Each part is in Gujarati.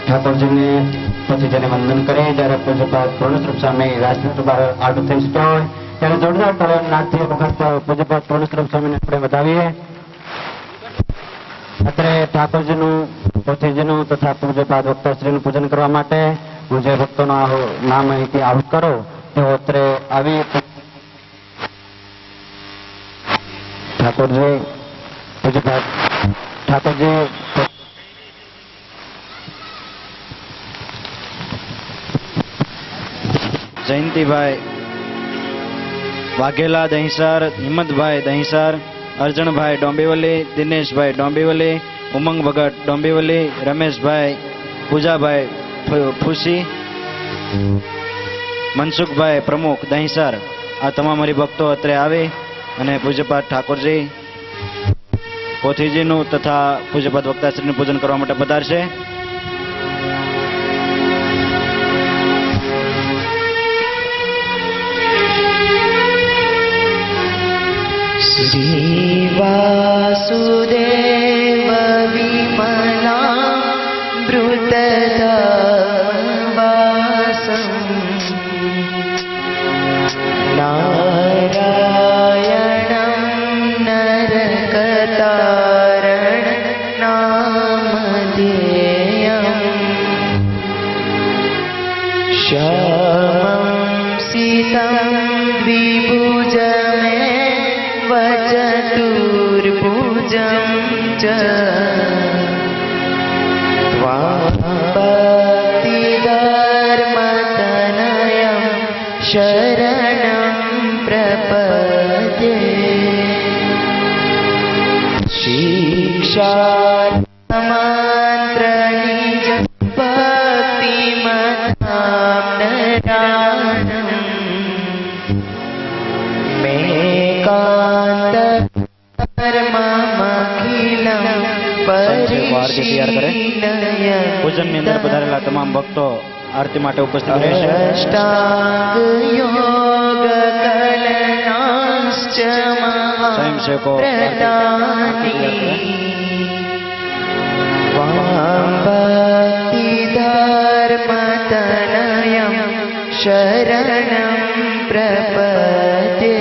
ठाकुर जी ने पति जने वंदन करे जયારે પૂજ્યપાદ પૂર્ણસ્વરૂપ સ્વામી રાજપૂત આટો થઈ જતો હોય ત્યારે જોરદાર તાળીઓથી વખત પૂજ્યપાદ પૂર્ણસ્વરૂપ સ્વામીને આપણે વધાવીએ. અત્રે ઠાકોરજીનું પોથીજીનું તથા પૂજ્યપાદ વક્તાશ્રીનું પૂજન કરવા માટે હું જે ભક્તોના નામ અહીંથી આહુત કરો તેઓ અત્રે આવી ઠાકોરજી પૂજ્યપાદ ઠાકોરજી जयंतीभाई वाघेला दहीसर, हिम्मतभाई दहीसर, अर्जुनभाई डोंबीवली, दिनेशभाई डोंबीवली, उमंग भगत डोंबीवली, रमेशभाई, पूजाभाई फूसी, मनसुखभाई प्रमुख दहीसर आ तमाम हरिभक्तो अत्रे आवे अने पूज्यपाद ठाकुरजी पोथीजीनु तथा पूज्यपाद वक्ताश्रीનું પૂજન કરવા માટે પધારશે. श्यामं सीतं द्विभुजमेव चतुर्भुजं च भक्तिधर्मतनयं शरणं प्रपद्ये शिक्षामन्त्रनिज तैयार करें। पूजन में अंदर पधारेला तमाम भक्तो आरती माटे उपस्थित रहेशे। स्वयंसेवको भक्तिधर्मतनयं शरणं प्रपद्ये।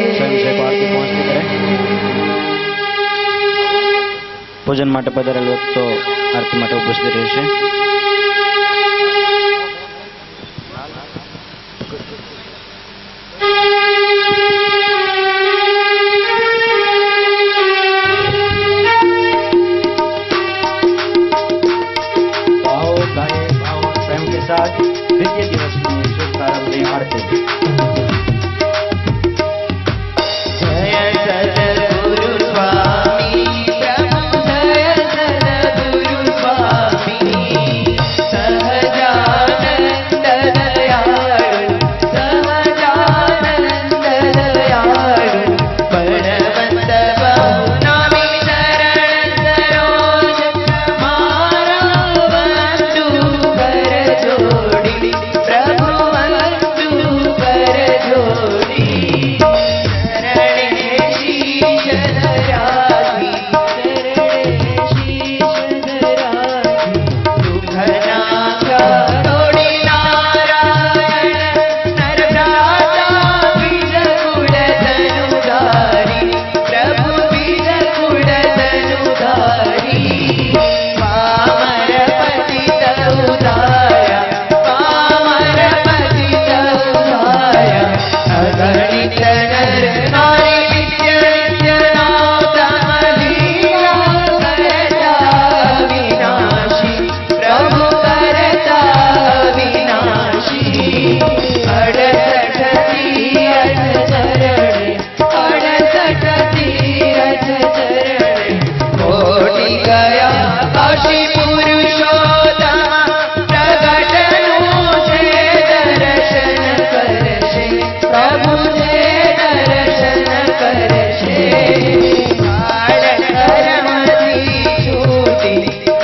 पूजन माटे पधारेल भक्तो आरती माटे उपस्थित रहेशे। द्वितीय दिवस की शुभ प्रारंभ आरती। जय सद्गुरु स्वामी प्रभु, जय सद्गुरु स्वामी, सहजानंद दयाळु, सहजानंद दयाळु, बळवंत बहुनामी शरण सरोज, मारा वंदु कर जोड़ी, प्रभु वंदु कर जोड़ी, शरणे शीश धराधि, शरणे शीश धराधि, दुखना करोड़ी नारायण, नरभ्राता बीज कुल धनुधारी, प्रभु बीज कुल धनुधारी, पामर पतित उदाया, पामर पतित उदाया, अगणित नर नारी नित्य नित्य नाम लीला करता विनाशी, प्रभु करता विनाशी, अड़सठ तीरथ चरण, अड़सठ तीरथ चरण, कोटि गया काशी पुरुषोत्तम, प्रगट से दर्शन करशे, प्रभु से दर्शन करशे, काल कर्म थी छूटी,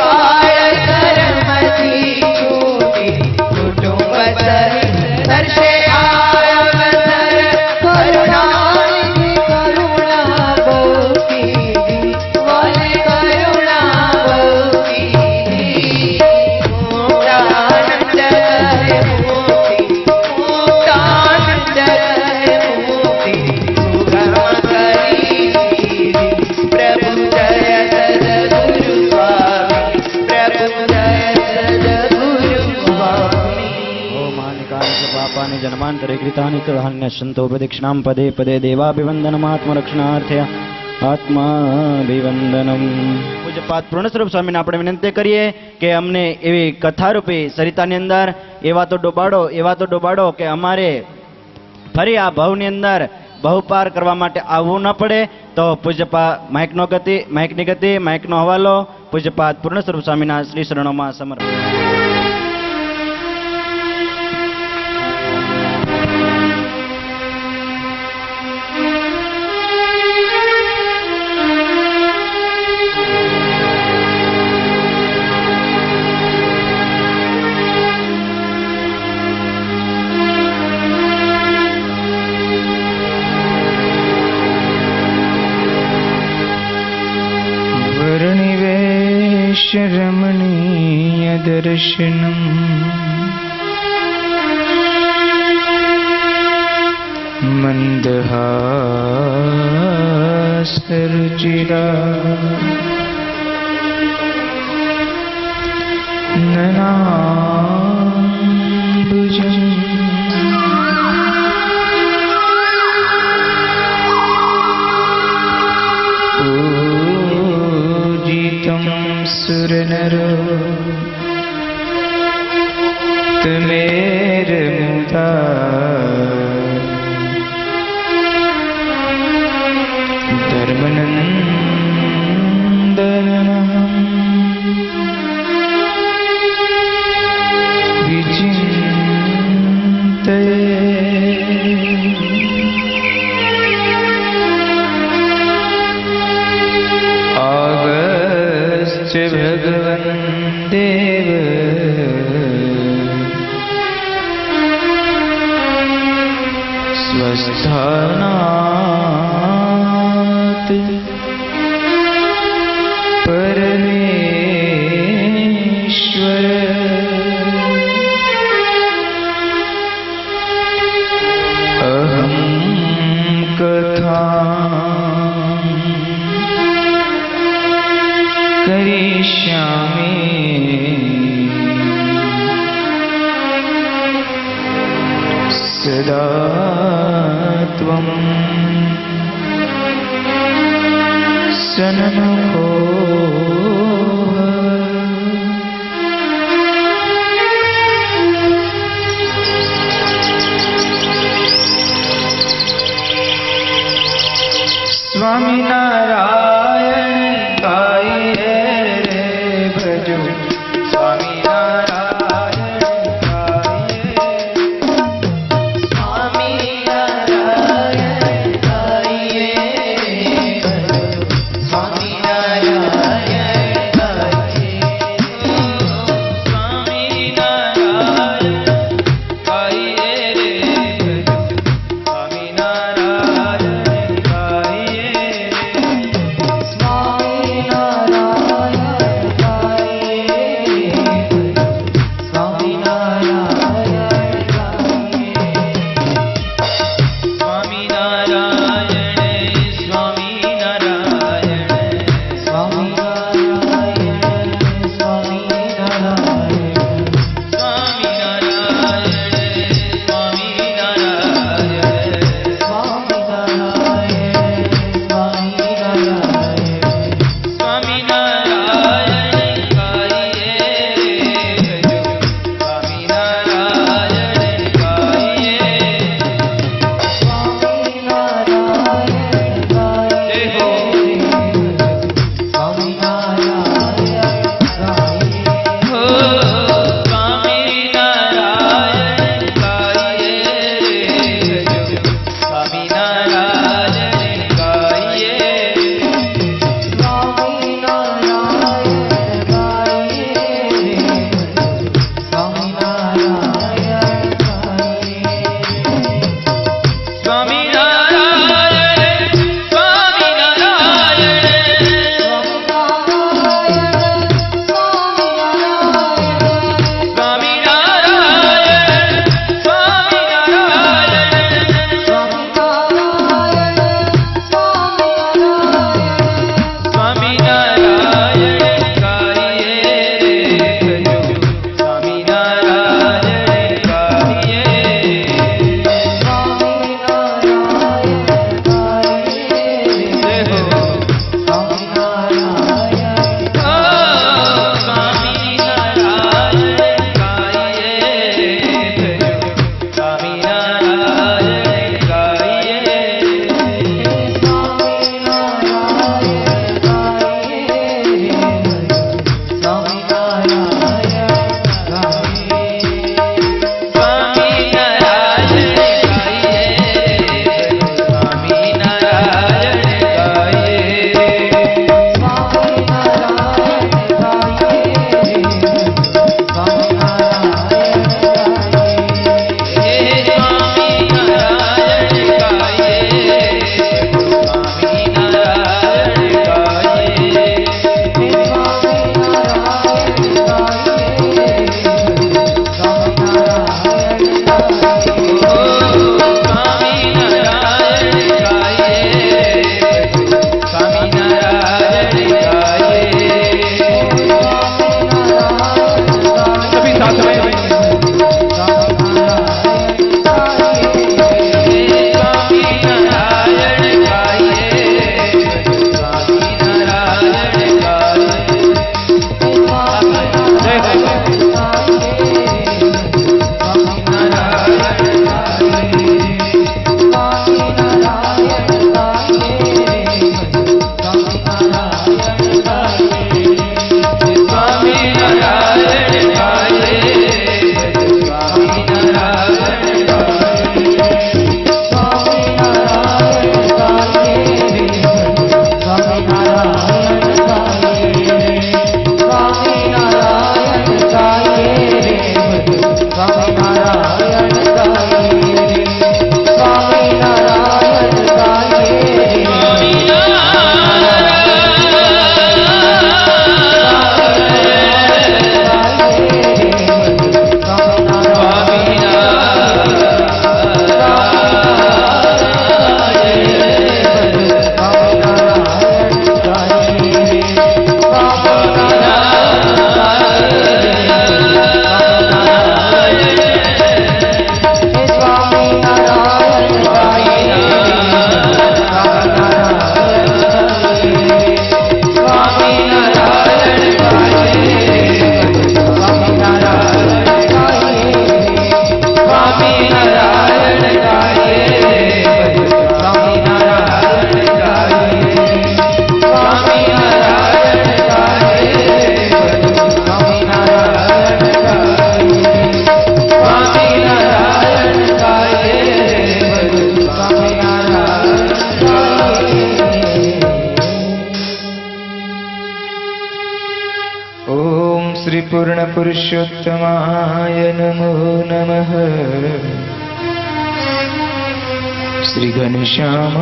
काल कर्म थी छूटी, कुटुंब सहित दर्शे अवसर, करुणानिधि करुणा गोपीधि, वाले करुणा गोपीधि, मुक्तानंद कहे मुक्ति, मुक्तानंद कहे मुक्ति, सुगम करी दीदी, प्रभु जय सद्गुरु स्वामी, प्रभु जय सद्गुरु स्वामी। ओम हानिकानि च पापानि जन्मान्तरे कृतानि च हान्यश्चन्तो प्रदक्षिणां पदे पदे देवाभिवन्दनमात्मरक्षणार्थे आत्माभिवंदनम। પૂજ્યપાદ પૂર્ણ સ્વરૂપ સ્વામીને આપણે વિનંતી કરીએ કે અમને એવી કથારૂપી સરિતાની અંદર એવા તો ડોબાડો કે અમારે ફરી આ ભવની અંદર બહુપાર કરવા માટે આવવું ન પડે। તો પૂજ્યપાદ માઇકની ગતિ માઇકનો હવાલો પૂજ્યપાદ પૂર્ણ સ્વરૂપ સ્વામીના શ્રી શરણોમાં સમર્પણ। वर्णिवेश रमणीय दर्शनम, मंदहासरुचिरा, ननाम्बुजं करो तुमेर मुदा धर्मनंदन विचिंतये आगस्त्य भगवन् देव स्वस्थानात् परमेश्वर अहं कथां करिष्यामि सदा त्वं सन्मुखो स्वामीनारायण गाइए रे भजो स्वामीनारायण गाइए स्वामीनारायण गाइए रे भजो स्वामीनारायण पुरुषोत्तमाय नमो नमः। श्री घनश्याम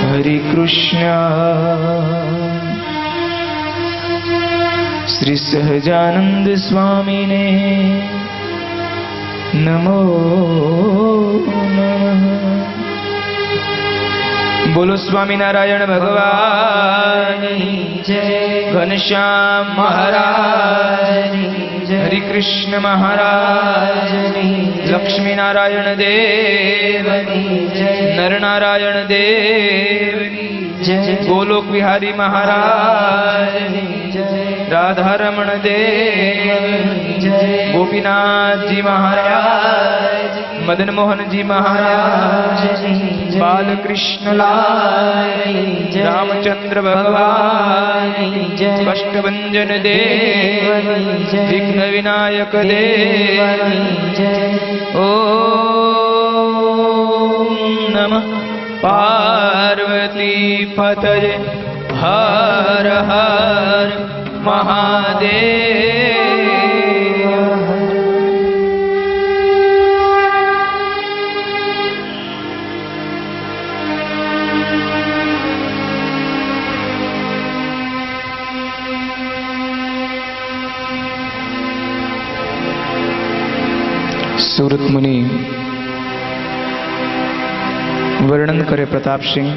हरे कृष्ण। श्री सहजानंद स्वामी ने नमो नमः। बोलो स्वामी नारायण भगवान जय। घनश्याम महाराज जय। हरि कृष्ण महाराज लक्ष्मी नारायण देव जय। नर नारायण देव जय। गोलोक विहारी महाराज जय। राधा रमण देव जय। गोपीनाथ जी महाराज, मदन मोहन जी महाराज, बाल कृष्ण लाल, रामचंद्र भगवान, कष्टभंजन देव, विघ्न विनायक देव। ओम नमः पार्वती पतये हर हर महादेव। सूरत मुनि वर्णन करे प्रताप सिंह।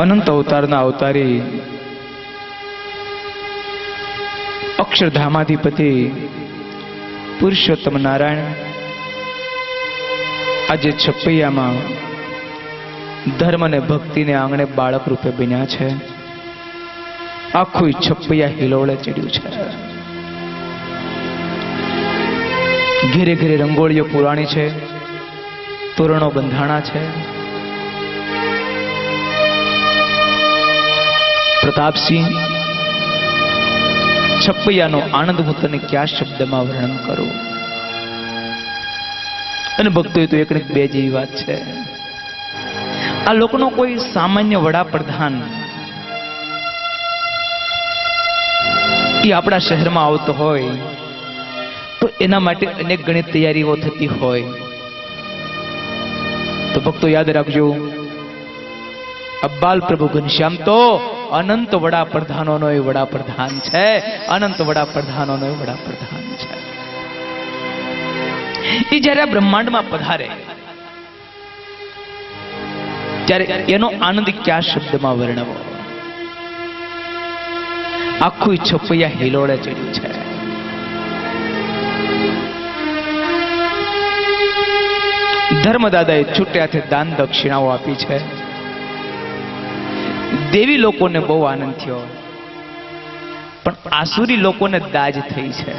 अनंत अवतारना अवतारी अक्षरधामाधिपति पुरुषोत्तम नारायण आज छपैया में धर्म ने भक्ति ने आंगणे बाळक रूपे बन्या छे। आखुं छपैया हिलोळे चढ़्यु छे। घेरे घेरे रंगोळीओ पुराणी छे, तोरणो बंधाणा छे। प्रताप सिंह छपैयानो आनंद हूँ तने क्या शब्द में वर्णन करूं। अने भक्तों तो एक ने बे जेवी वात छे। आ लोकनो कोई सामान्य वडाप्रधान अपना शहर में आवतो होय तो एना माटे अनेक गणी तैयारीओ थती होय। तो भक्तों याद राखजो, अब्बाल प्रभु घनश्याम तो अनंत वडाप्रधानोनो वडाप्रधान छे। अनंत वडाप्रधानोनो वडाप्रधान छे। ई ज्यारे ब्रह्मांड में पधारे त्यारे एनो आनंद क्या शब्द में वर्णवो। आखुं छपैया हिलोळे चढ़्यु छे। धर्मदादाए छूटे हाथे दान दक्षिणाओ आपी छे। देवी लोकोने बहु आनंद थयो, पण आसुरी लोकोने दाज थई छे।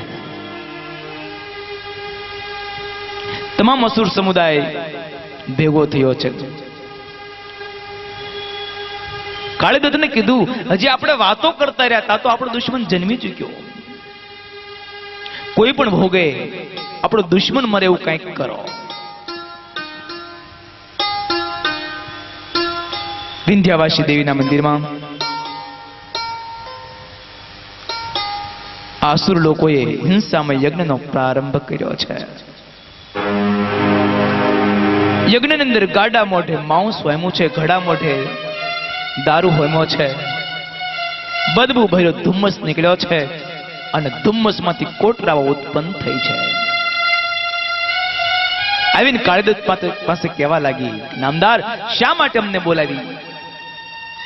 तमाम असुर समुदाय भेगो थयो छे। काळीदत्त ने कीधु हजी आपणे वातो करता रह्या तो आपणो दुश्मन जन्मी चूक्यो। कोई पण भोगे आपणो दुश्मन मरे एवुं कंईक करो। विंध्यावासी देवीना मंदिरमां आसुर लोकोए हिंसामय यज्ञनो प्रारंभ कर्यो छे। यज्ञनी अंदर गाडा मोढे मांस होम्युं छे, घड़ा मोढे दारू होम्यो छे। बदबू भर्यो धुम्मस निकळ्यो छे अने धुम्मसमांथी कोटराओ उत्पन्न थई छे। आवीने काळीदत्त पासे कहेवा लागी, नामदार शा माटे अमने बोलावी?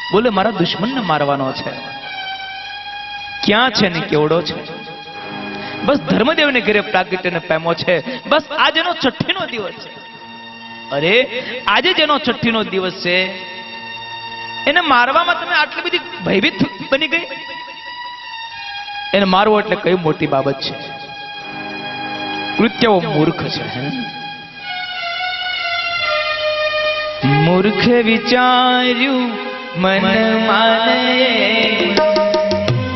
बोले मारा दुश्मन ने मारवानो छे। क्यां छे ने केवडो छे? बस धर्मदेव ने घरे प्रागट्य ने पाम्यो छे। बस आज एनो छठ्ठीनो दिवस छे। अरे आज जेनो छठ्ठीनो दिवस छे एने मारवामां तमे आटली बधी भयभीत बनी गई? एने मारवो એટલે કઈ મોટી બાબત છે? કૃત્યઓ મૂર્ખ છે। મૂર્ખ વિચાર્યું મન માને,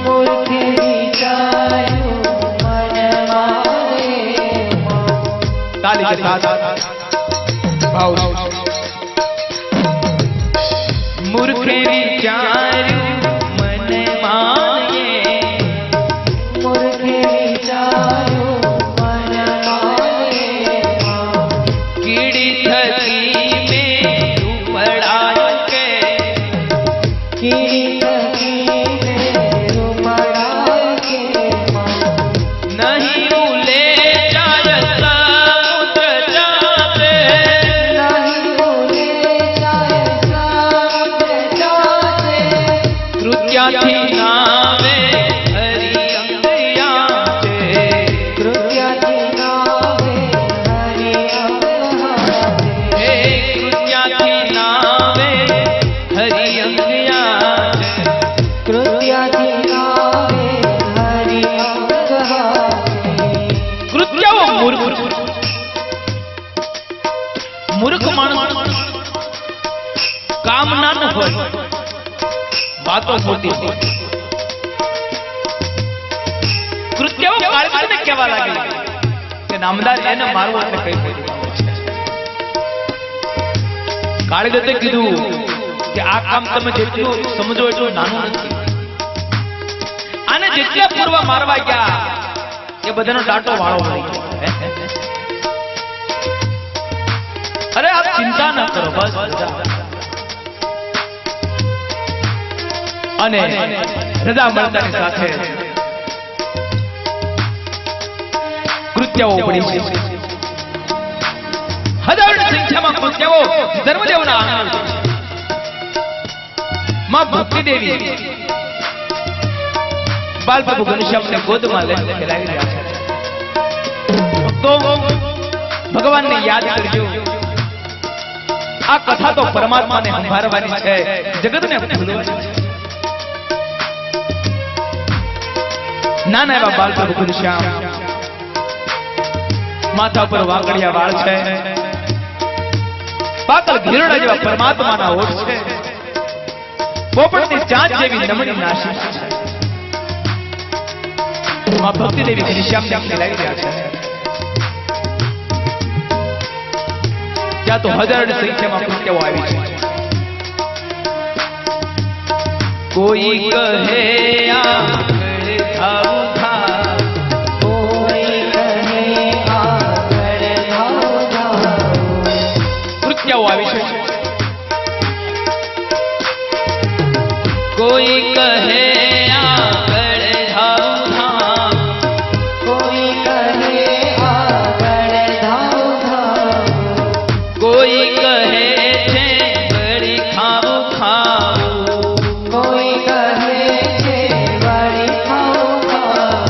મૂર્ખ વિચાર્યું મન માને। તાલી કે સાથ ભાવ મૂર્ખે વિચાર્યું મને માને, મૂર્ખે વિચાર્યું મને માને, કીડી થકી મેં ઉપડાયું કે કીડી થકી મેં રૂપડાય કે નહીં ઉલે જાય સમુદ્ર જાતે, નહીં ભૂલે જાય સમુદ્ર જાતે, કૃત્યાથી નાવે હરિ અંગયા છે, કૃત્યાથી નાવે હરિ અંગહાતે, હે કૃત્યાથી નાવે હરિ અંગયા છે, કૃત્યાથી નાવે હરિ અંગહાતે. કૃત્યાઓ મૂર્ખ મૂર્ખ માણસ કામના ન હોય, વાતો મોટી હોય. કૃત્યાઓ કાળજીને કહેવા લાગે કે નામદાર એને મારવો એટલે કઈ પડી છે. કાળીદત્તે કીધું કે આ કામ તમે જેટલું સમજો એટલું નાનું નથી. આને જેટલા પૂર્વ મારવા ગયા એ બધાનો ડાટો વાળો મળી ગયો. અરે આપ ચિંતા ન કરો, બસ અને રજા મળતાની સાથે કૃત્યાઓ પડી છે. હજારોની સંખ્યામાં કૃત્યાઓ ધર્મદેવના આંગણે છે. માં ભક્તિ દેવી બાલપ્રભુ ઘનશ્યામને ગોદમાં લઈને ખેલાવી રહ્યા છે. તો ભગવાનને યાદ કરજો. આ કથા તો પરમાત્માને સંભાળવાની છે, જગતને ભૂલવાની છે. નાના એવા બાલપ્રભુ ઘનશ્યામ, માથા પર વાંકડિયા વાળ છે, પાતળ ઘેરડા જેવા પરમાત્માના ઓઠ છે, પોપટની ચાંચ જેવી નમણી નાશી છે. માં ભક્તિ દેવી ઘનશ્યામને ખેલાવી રહ્યા છે. ત્યાં તો હજારોની સંખ્યામાં કૃત્યાઓ આવી છે. કોઈ કહે આગળ થાવું થા, કોઈ કહે આગળ થાવ થાવ, કૃત્યાઓ આવી છે. કોઈ કહે આગળ થાવું થા, કોઈ કહે આગળ થાવ થાવ, કોઈ કહે છે ઘડી ખાવું ખાવું, કોઈ કહે છે વળી ખાવ ખાવ,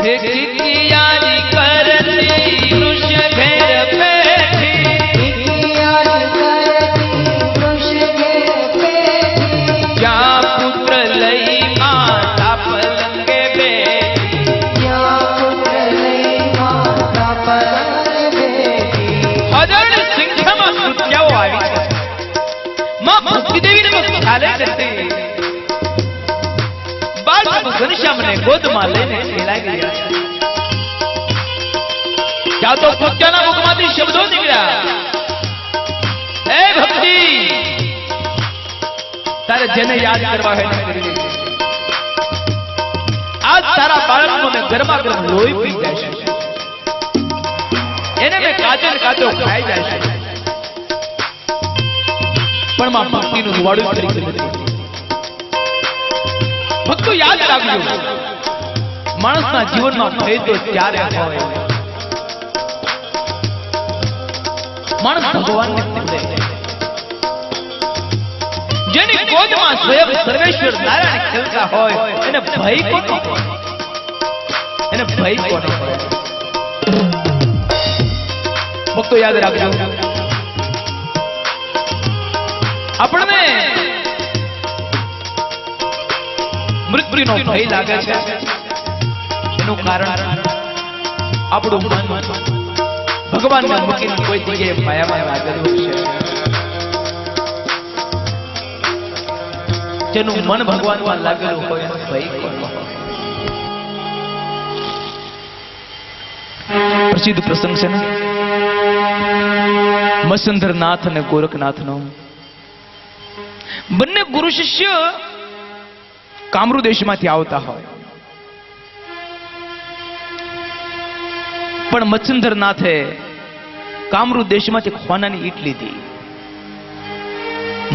હે કિકિયારી કરતી કૃષ્ણ ઘેર બેઠી, કિકિયારી કરતી કૃષ્ણ ઘેર બેઠી, ક્યાં પુત્ર લઈ માતા પલંગે બેઠી, ત્યાં પુત્ર લઈ માતા પલંગે બેઠી. હજારોની સંખ્યામાં કૃત્યાઓ આવી છે. માં ભક્તિ દેવીને તો ખ્યાલ જ નથી. બાલપ્રભુ ઘનશ્યામને ગોદમાં લઈને ખેલાવી રહ્યા છે. ત્યાં તો કૃત્યાના મુખમાંથી શબ્દો નીકળ્યા, હે ભક્તિ, તારે જેને યાદ કરવા હોય એને કરી લેજે. આજ તારા બાળકનો મેં ગરમા ગરમ લોહી પી જાય છે, એને મેં કાચો ને કાચો ખાઈ જાય છે. પણ માં ભક્તિનું રૂવાડું કરી નથી. ભક્તો યાદ રાખજો, માણસના જીવનમાં ભય તો ત્યારે હોય માણસ ભગવાનને ભૂલે. જેની ગોદમાં સ્વયં સર્વેશ્વર નારાયણ ખેલતા હોય એને ભય કોનો હોય? એને ભય કોનો હોય? ભક્તો યાદ રાખજો, આપણને મૃત્યુનો ભય લાગે છે એનું કારણ આપણું મન ભગવાનને મૂકીને કોઈ જગ્યાએ માયામાં લાગેલું છે. જેનું મન ભગવાનમાં લાગેલું હોય એનો ભય કોનો હોય? પ્રસિદ્ધ પ્રસંગ છે ને મસંધરનાથ અને ગોરખનાથનો. બંને ગુરુ શિષ્ય કામરૂ દેશમાંથી આવતા હોય, પણ મચ્છંદરનાથે કામરૂ દેશમાંથી ખોનાની ઈટ લીધી.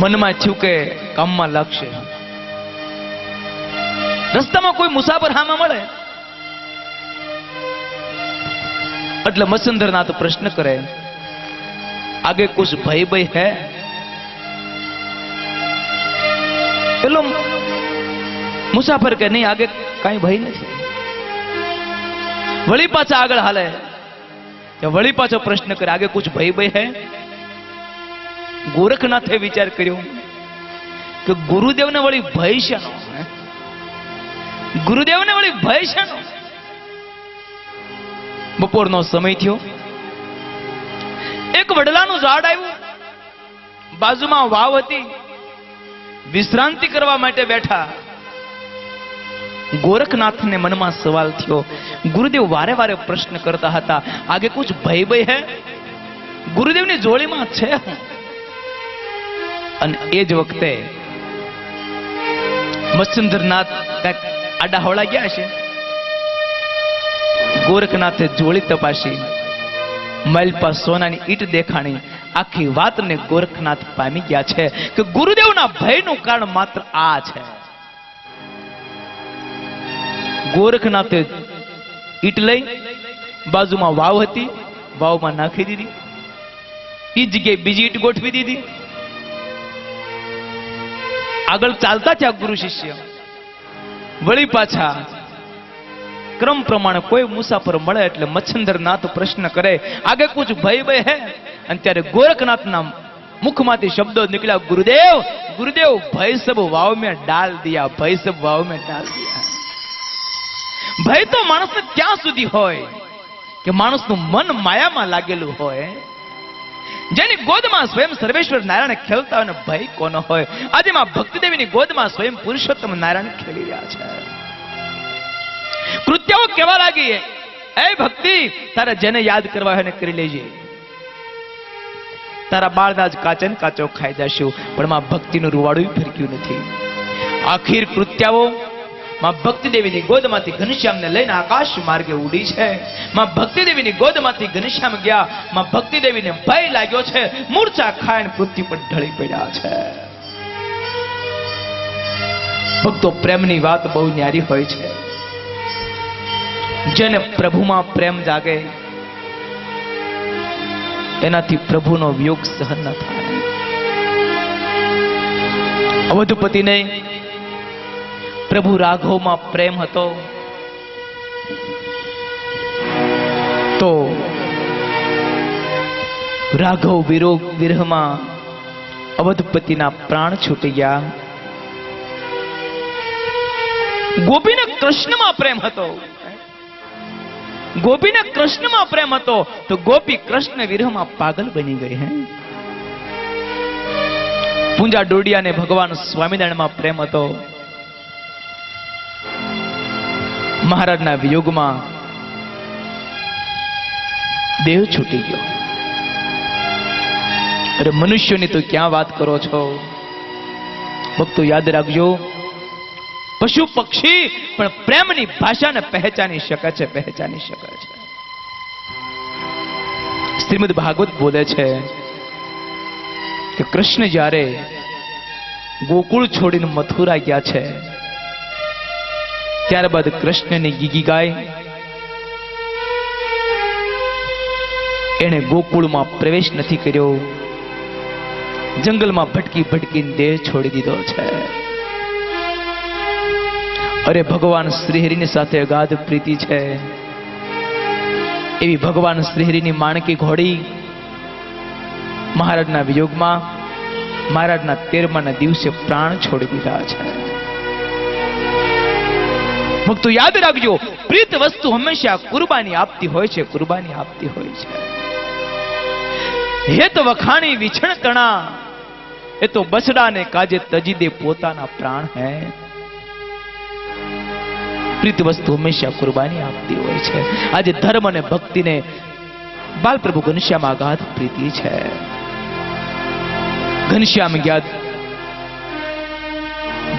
મનમાં થયું કે કામમાં લાગશે. રસ્તામાં કોઈ મુસાફર હામાં મળે એટલે મચ્છંદરનાથ પ્રશ્ન કરે, આગે કુછ ભય ભય હૈ? પેલો મુસાફર કે નહીં, આગે કઈ ભય નથી. વળી પાછા આગળ હાલે, વળી પાછો પ્રશ્ન કરે, આગે કુછ ભય ભય હૈ? ગોરખનાથે વિચાર કર્યો કે ગુરુદેવને વળી ભય શાનો? ગુરુદેવને વળી ભય શાનો? બપોરનો સમય થયો. એક વડલાનું ઝાડ આવ્યું, બાજુમાં વાવ હતી, વિશ્રાંતિ કરવા માટે બેઠા. ગોરખનાથને મનમાં સવાલ થયો, ગુરુદેવ વારે વારે પ્રશ્ન કરતા હતા, આગે કુછ ભય ભય હૈ? ગુરુદેવની જોડીમાં છે હું? અને એ જ વખતે મચ્છંદરનાથ કઈક આડા હોળા ગયા છે. ગોરખનાથે જોડી તપાસી, મલપા સોનાની ઈટ દેખાણી. આખી વાતને ગોરખનાથ પામી ગયા છે કે ગુરુદેવના ભયનું કારણ માત્ર આ છે. ગોરખનાથે ઈટ લઈ બાજુમાં વાવ હતી, વાવમાં નાખી દીધી. એ જગ્યાએ બીજી ઈટ ગોઠવી દીધી. આગળ ચાલતા થયા ગુરુ શિષ્ય. વળી પાછા ક્રમ પ્રમાણે કોઈ મુસાફર મળે એટલે મચ્છંદરનાથ પ્રશ્ન કરે, આગે કુછ ભય ભય હૈ? અને ત્યારે ગોરખનાથના મુખમાંથી શબ્દો નીકળ્યા, ગુરુદેવ ગુરુદેવ ભય સબ વાવ મેં ડાલ દિયા, ભય સબ વાવ મેં ડાલ દિયા. ભય તો માણસને ત્યાં સુધી હોય કે માણસનું મન માયામાં લાગેલું હોય. જેની ગોદમાં સ્વયં સર્વેશ્વર નારાયણ ખેલતા હોય, ભય કોનો હોય? આજે માં ભક્તિદેવીની ગોદમાં સ્વયં પુરુષોત્તમ નારાયણ ખેલી રહ્યા છે. કૃત્યાઓ કેવા લાગી, એ ભક્તિ તારે જેને યાદ કરવા હોય ને કરી લેજે. તારા બાળના જ કાચન કાચો ખાઈ જશું, પણ માં ભક્તિનું રૂવાડું ફરક્યું નથી. આખીર કૃત્યાઓ માં ભક્તિદેવીની ગોદમાંથી ઘનશ્યામને લઈને આકાશ માર્ગે ઉડી છે. માં ભક્તિદેવીની ગોદમાંથી ઘનશ્યામ ગયા. માં ભક્તિદેવીને ભય લાગ્યો છે, મૂર્છા ખાઈને પૃથ્વી પર ઢળી પડ્યા છે. ભક્તો, પ્રેમની વાત બહુ ન્યારી હોય છે. જેને પ્રભુમાં પ્રેમ જાગે એનાથી પ્રભુનો વિયોગ સહન ન થાય. અવધૂપતિને પ્રભુ રાઘવમાં પ્રેમ હતો તો રાઘવ વિરહમાં અવધપતિના પ્રાણ છૂટી ગયા. ગોપીને કૃષ્ણમાં પ્રેમ હતો, ગોપીને કૃષ્ણમાં પ્રેમ હતો તો ગોપી કૃષ્ણ વિરહમાં પાગલ બની ગઈ. હે પૂંજા ડોડિયાને ભગવાન સ્વામિનારાયણમાં પ્રેમ હતો. મહારાજના વિયોગમાં દેહ છૂટી ગયો. અરે મનુષ્યોની તો ક્યાં વાત કરો છો ભક્તો? યાદ રાખજો, પશુ પક્ષી પણ પ્રેમની ભાષાને પહેચાની શકે છે, પહેચાની શકે છે. શ્રીમદ ભાગવત બોલે છે કે કૃષ્ણ જ્યારે ગોકુળ છોડીને મથુરા ગયા છે, ત્યારબાદ કૃષ્ણની ગીગી ગાય એને ગોકુળમાં પ્રવેશ નથી કર્યો, જંગલમાં ભટકી ભટકીને દેહ છોડી દીધો છે. અરે ભગવાન શ્રીહરિની સાથે અગાધ પ્રીતિ છે, એવી ભગવાન શ્રીહરિની માણકી ઘોડી મહારાજના વિયોગમાં મહારાજના 13મા દિવસે પ્રાણ છોડી દીધા છે. ભક્તો યાદ રાખજો, પ્રીત વસ્તુ હંમેશા કુરબાની આપતી હોય છે, કુરબાની આપતી હોય છે. હે તો વખાણી વિછણ કણા, એ તો બસડાને કાજે તજી દે પોતાના પ્રાણ હે. પ્રીત વસ્તુ હંમેશા કુરબાની આપતી હોય છે. આજે ધર્મ અને ભક્તિને બાલપ્રભુ ઘનશ્યામ અગાધ પ્રીતિ છે. ઘનશ્યામ ગયા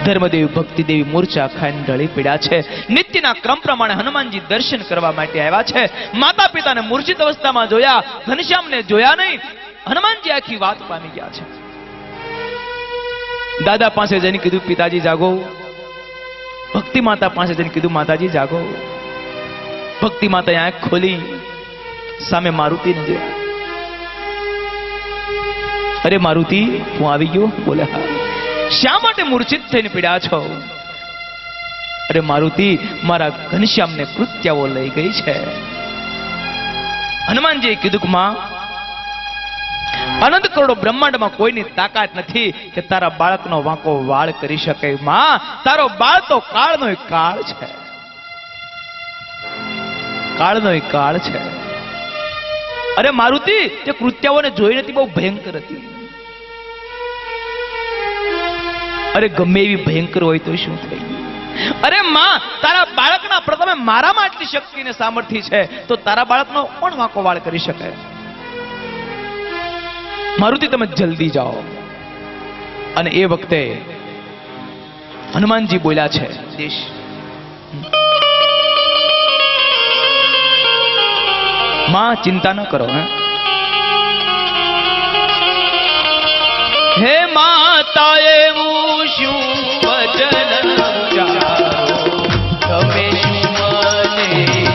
ધર્મદેવી ભક્તિદેવી મૂર્છા ખાઈને ઢળી પડ્યા છે. નિત્યના ક્રમ પ્રમાણે હનુમાનજી દર્શન કરવા માટે આવ્યા છે. માતા પિતાને મૂર્છિત અવસ્થામાં જોયા, ઘનશ્યામને જોયા નહીં. હનુમાનજી આખી વાત પામી ગયા છે. દાદા પાસે જઈને કીધું પિતાજી જાગો. ભક્તિ માતા પાસે જઈને કીધું માતાજી જાગો. ભક્તિ માતાએ આંખ ખોલી, સામે મારુતિને જોયા. અરે મારુતિ, હું આવી ગયો. બોલે હા. શા માટે મૂર્છિત થઈને પીડ્યા છો? અરે મારુતિ, મારા ઘનશ્યામને કૃત્યાઓ લઈ ગઈ છે. હનુમાનજીએ કીધું કે માં, અનંત કરોડો બ્રહ્માંડમાં કોઈની તાકાત નથી કે તારા બાળકનો વાંકો વાળ કરી શકે. માં, તારો બાળ તો કાળનો કાળ છે. કાળનો કાળ છે. અરે મારુતિ, તે કૃત્યાઓને જોઈ નથી, બહુ ભયંકર હતી. અરે ગમે એવી ભયંકર હોય તો શું થઈ ગયું? અરે માં, તારા બાળકના પ્રથમે મારામાં આટલી શક્તિ ને સામર્થ્ય છે, તો તારા બાળકનો કોણ વાંકો વાળ કરી શકે? મારુતિ, તમે જલ્દી જાઓ. અને એ વખતે હનુમાનજી બોલ્યા છે, દેશ માં ચિંતા ન કરો. હે માતા, એવું શું વચન ઉચ્ચારો, તમે શું મને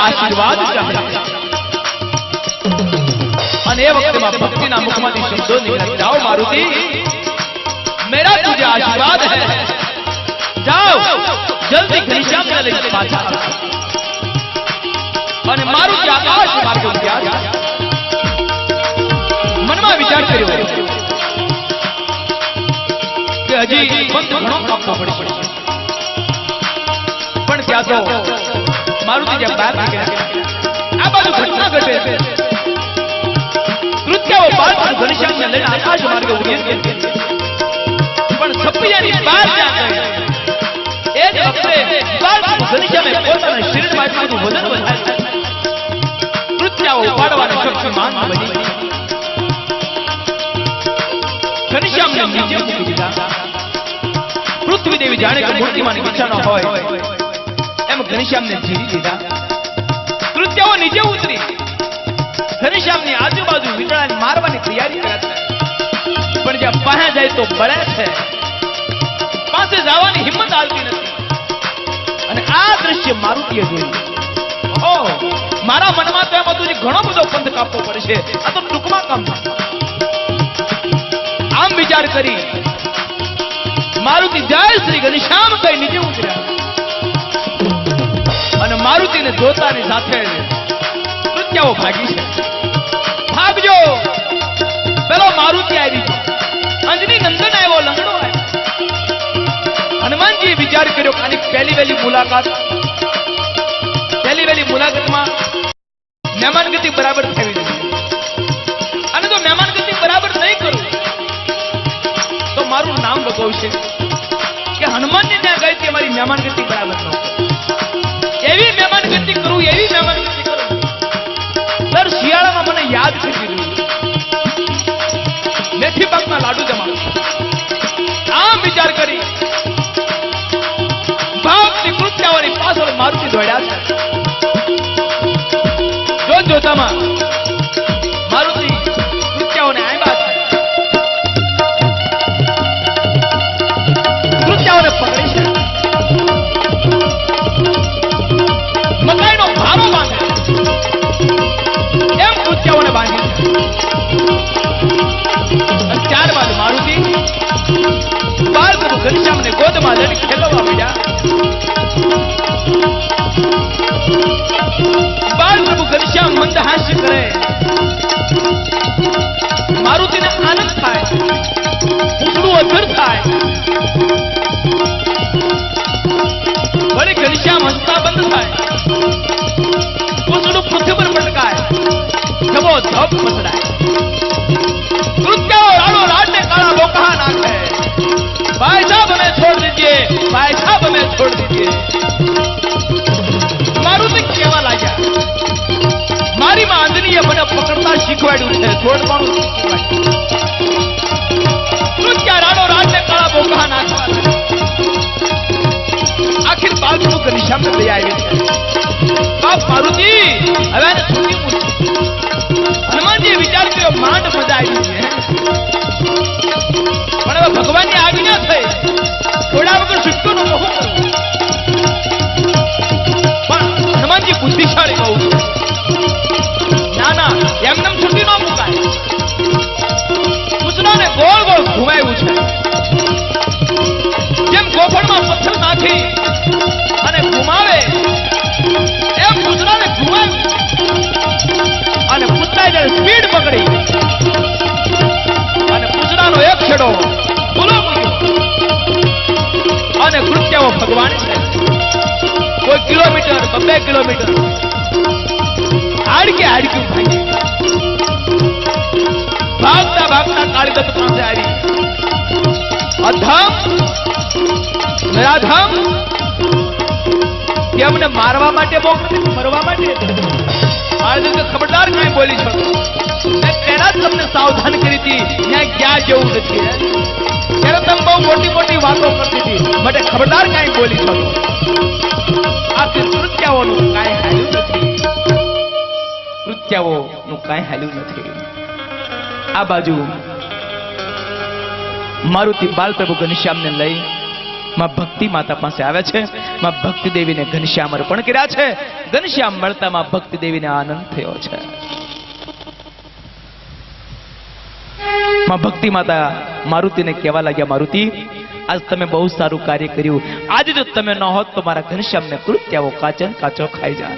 आशीर्वाद चाहिए. અને એ વખતે ભક્તિના મુખમાંથી શબ્દો નીકળ્યા, જાઓ મારુતિ, मेरा तुझे आशीर्वाद है. જાઓ જલ્દી ઘનશ્યામને લઈને પાછા આવો. અને મારુતિ આકાશ માર્ગે ઉતર્યા. મનમાં વિચાર કર્યો કે હજી પંથ ઘણો કાપવો પડશે. પણ ત્યાં તો મારુતિ જે બહાર નીકળ્યા, આ બાજુ ઘટના ઘટે છે. કૃત્યાઓ બાળક ઘનશ્યામને લઈને આકાશ માર્ગે ઉડી ગયા. પણ છપૈયાની બહાર ત્યાં ગઈ. એ જ વખતે બાળક ઘનશ્યામે પોતાના શરીરમાં એટલું વજન વધાર્યું. કૃત્યાઓ ઉપાડવાના શક્તિમાન બની ઘનશ્યામને નીચે મૂકી દીધા. પૃથ્વી દેવી જાણે કે મૂર્તિમાં ઈચ્છા ન હોય એમ ઘનશ્યામને જીરી દીધા. કૃત્યાઓ નીચે ઉતરી ઘનશ્યામની આજુબાજુ વીંટળાને મારવાની તૈયારી કરે છે. પણ જ્યાં પાસે જાય તો બળે છે, પાસે જવાની હિંમત આવતી નથી. અને આ દ્રશ્ય મારુતિએ જોયું. ઓહો, મારા મનમાં તો એમ હતું કે ઘણો બધો પંથ કાપવો પડશે, આ તો ટૂંકમાં કામ છે. આમ વિચાર કરી મારુતિ જય શ્રી ઘનશ્યામ કઈ નીચે ઉતર્યા. અને મારુતિને જોતાની સાથે કૃત્યાઓ ભાગી છે. ભાગજો, પેલો મારુતિ આવી છે, અંજની નંદન આવ્યો, લંગડો આવ્યો. હનુમાનજીએ વિચાર કર્યો કે આની પહેલી વહેલી મુલાકાતમાં મહેમાનગતિ બરાબર થવી જોઈએ. અને જો મહેમાનગતિ બરાબર નહીં કરું તો મારું નામ બગાવશે કે હનુમાનજી ત્યાં ગઈ કે મારી મહેમાનગતિ બરાબર ન કરી. એવી મહેમાનગતિ કરું, એવી મહેમાનગતિ કરું, દર શિયાળામાં મને યાદ કરી દીધું, મેથી પાકના લાડુ જમાડું. આમ વિચાર કરી ભક્તિ કૃત્યાઓની પાછળ મારુતિ દોડ્યા છે. જોતામાં મારુતિ કૃત્યાઓને આવ્યા છે. કૃત્યાઓને પકડી બાલ પ્રભુ ઘનશ્યામને ગોદમાં લઈને ખેલવા માંડ્યા. બાલ પ્રભુ ઘનશ્યામ મંદ હાસ્ય કરે. મારુતિને આનંદ થાય, પૂછડું અધર થાય. વળી ઘનશ્યામ હસતા બંધ થાય. પૂછડું પૃથ્વી પર પટકાય, ધબો ધબ મસડાય. કૃત્યાઓ રાડો રાડને કાળા બોકા નાખે. ભાઈ સાहब हमें छोड़ दीजिए, भाई साहब हमें छोड़ दीजिए. મારુતિ કેવા લાગ્યા? મારી માં આંધળીએ મને પકડતા શીખવાડ્યું છે, છોડવાનું શીખવાડ્યું. કૃત્યા રાડો રાડને કાળા બોકા નાખવા લાગ્યા. આખિર બાલપ્રભુ ઘનશ્યામને દયા આવી છે. બાપ મારુતિ હવે આને છૂટી મૂક. હનુમાનજીએ વિચાર કર્યો માંડ મજા આવી છે, પણ હવે ભગવાનની આજ્ઞા થઈ, થોડા વગર છૂટકો નો મોહ કરું. પણ હનુમાનજી બુદ્ધિશાળી બહુ છે. ના ના, એમને છૂટી ન મુકાય. પૂછડાને ગોળ ગોળ ઘુમાવ્યું છે. જેમ ગોફળમાં પથ્થર નાખી અને ઘુમાવે એમ પૂછડાને ઘુમાવ્યું. અને પૂછડાએ જ્યારે સ્પીડ પકડી અને પૂછડાનો એક છેડો બોલો અને કૃત્યાઓ ભગવાન છે. કોઈ કિલોમીટર 2 કિલોમીટર હાડકે હાડક્યું ભાગી. ભાગતા ભાગતા કાળીદત્ત પાસે આવી. અધમ નિરાધમ, કે અમને મારવા માટે મોકલી, મરવા માટે? કાળીદત્ત ખબરદાર કાંઈ બોલી છો. મેં તેના જ તમને સાવધાન કરી હતી, ત્યાં ક્યાં જેવું નથી. ત્યારે તમે બહુ મોટી મોટી વાતો કરતી હતી, માટે ખબરદાર કાંઈ બોલી છો. આખી કૃત્યાઓનું કાંઈ હાલ્યું નથી. કૃત્યાઓનું કાંઈ હાલ્યું નથી. આ બાજુ મારુતિ બાલપ્રભુ ઘનશ્યામને લઈ માં ભક્તિ માતા પાસે આવે છે. માં ભક્તિ દેવીને ઘનશ્યામ અર્પણ કર્યા છે. ઘનશ્યામ મળતા માં ભક્તિ દેવીને આનંદ થયો છે. માં ભક્તિ માતા મારુતિને કહેવા લાગ્યા, મારુતિ આજ તમે બહુ સારું કાર્ય કર્યું. આજે જો તમે ન હોત તો મારા ઘનશ્યામને કૃત્યાઓ કાચન કાચો ખાઈ જાય.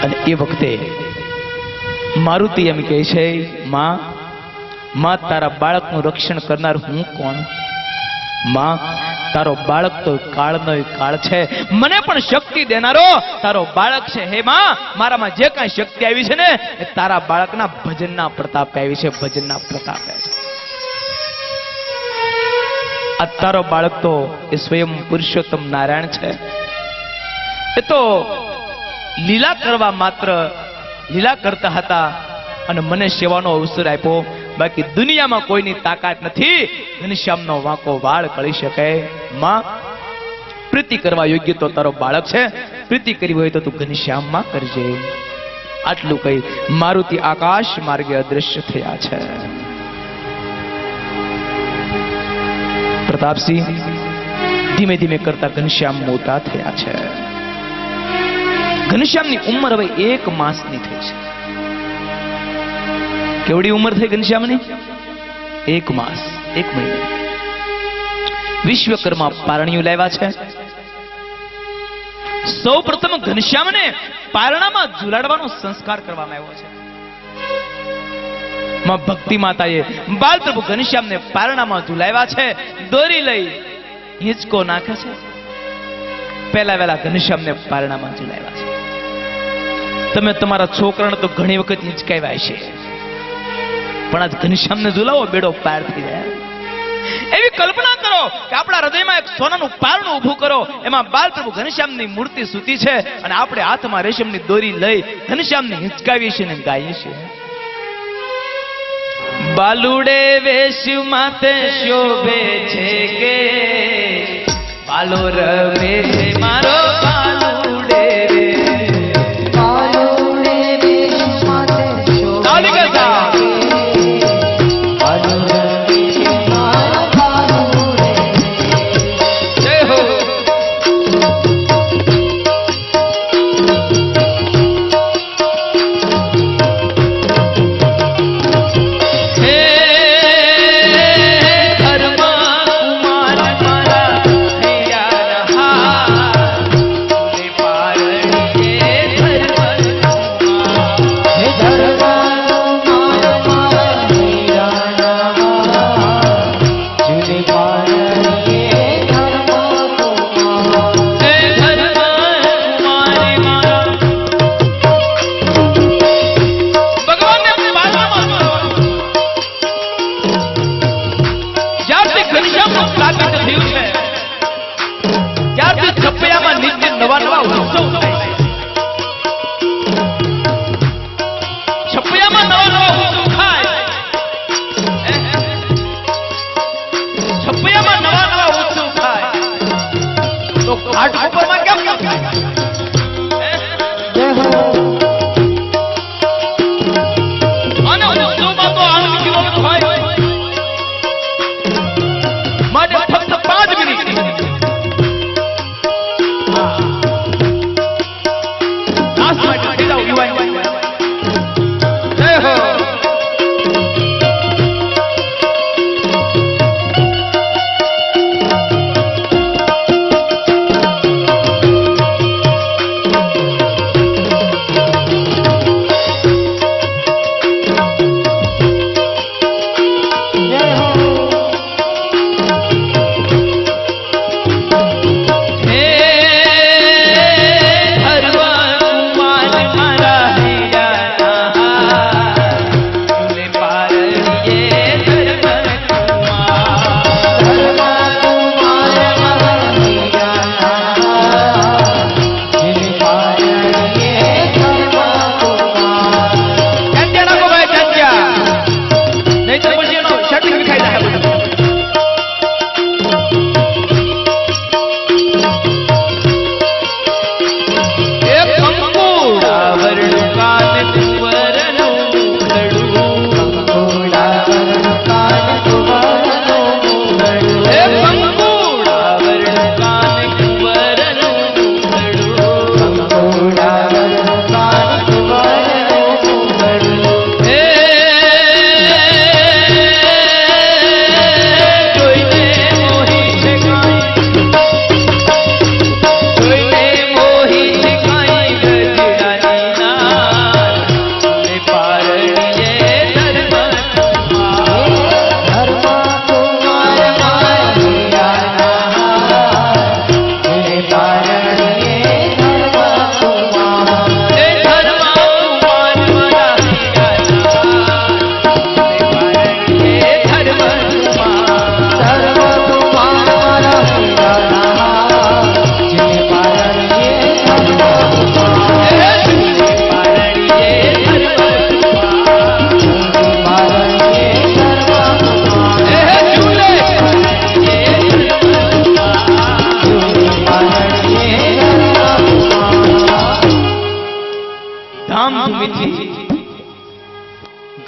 અને એ વખતે મારુતિ એમ કહે છે, માં તારા બાળકનું રક્ષણ કરનાર હું કોણ? માં તારો બાળક તો કાળનો કાળ છે, મને પણ શક્તિ દેનારો તારો બાળક છે. હે માં, મારામાં જે કાંઈ શક્તિ આવી છે ને એ તારા બાળકના ભજનના પ્રતાપે આવી છે, ભજનના પ્રતાપે છે. આ તારો બાળક તો એ સ્વયં પુરુષોત્તમ નારાયણ છે. એ તો લીલા કરવા માત્ર લીલા કરતા હતા અને મને સેવાનો અવસર આપ્યો. બાકી દુનિયામાં કોઈની તાકાત નથી ઘનશ્યામનો વાંકો વાળ કરી શકે. માં, પ્રીતિ કરવા યોગ્ય તો તારો બાળક છે, પ્રીતિ કરી હોય તો તું ઘનશ્યામમાં કરજે. આટલું કહી મારુતિ આકાશ માર્ગે અદ્રશ્ય થયા છે. પ્રતાપસિંહ ધીમે ધીમે કરતા ઘનશ્યામ મોટા થયા છે. ઘનશ્યામની ઉંમર હવે 1 માસની થઈ છે. કેવડી ઉંમર થઈ ઘનશ્યામની? 1 માસ 1 મહિનો. વિશ્વકર્મા પારણિયું લાવ્યા છે. સૌ પ્રથમ ઘનશ્યામને પારણામાં ઝુલાડવાનો સંસ્કાર કરવામાં આવ્યો છે. માં ભક્તિ માતાએ બાલપ્રભુ ઘનશ્યામને પારણામાં ઝુલાવ્યા છે. દોરી લઈ હિંચકો નાખે છે. પહેલા વહેલા ઘનશ્યામને પારણામાં ઝુલાવ્યા છે. તમે તમારા છોકરાને તો ઘણી વખત હિંચકાવ્યા છે, પણ આજ ઘનશ્યામને ઝુલાવો, બેડો પાર થઈ જાય. એવી કલ્પના કરો કે આપણા હૃદયમાં એક સોનાનું પારણું ઊભું કરો, એમાં બાલપ્રભુ ઘનશ્યામની મૂર્તિ સૂતી છે અને આપણે હાથમાં રેશમની દોરી લઈ ઘનશ્યામને હિંચકાવીએ છીએ અને ગાઈએ છીએ. બાલુડે વેશ માતે શોભે છે કે બાલો રમે છે મારો બાલુડે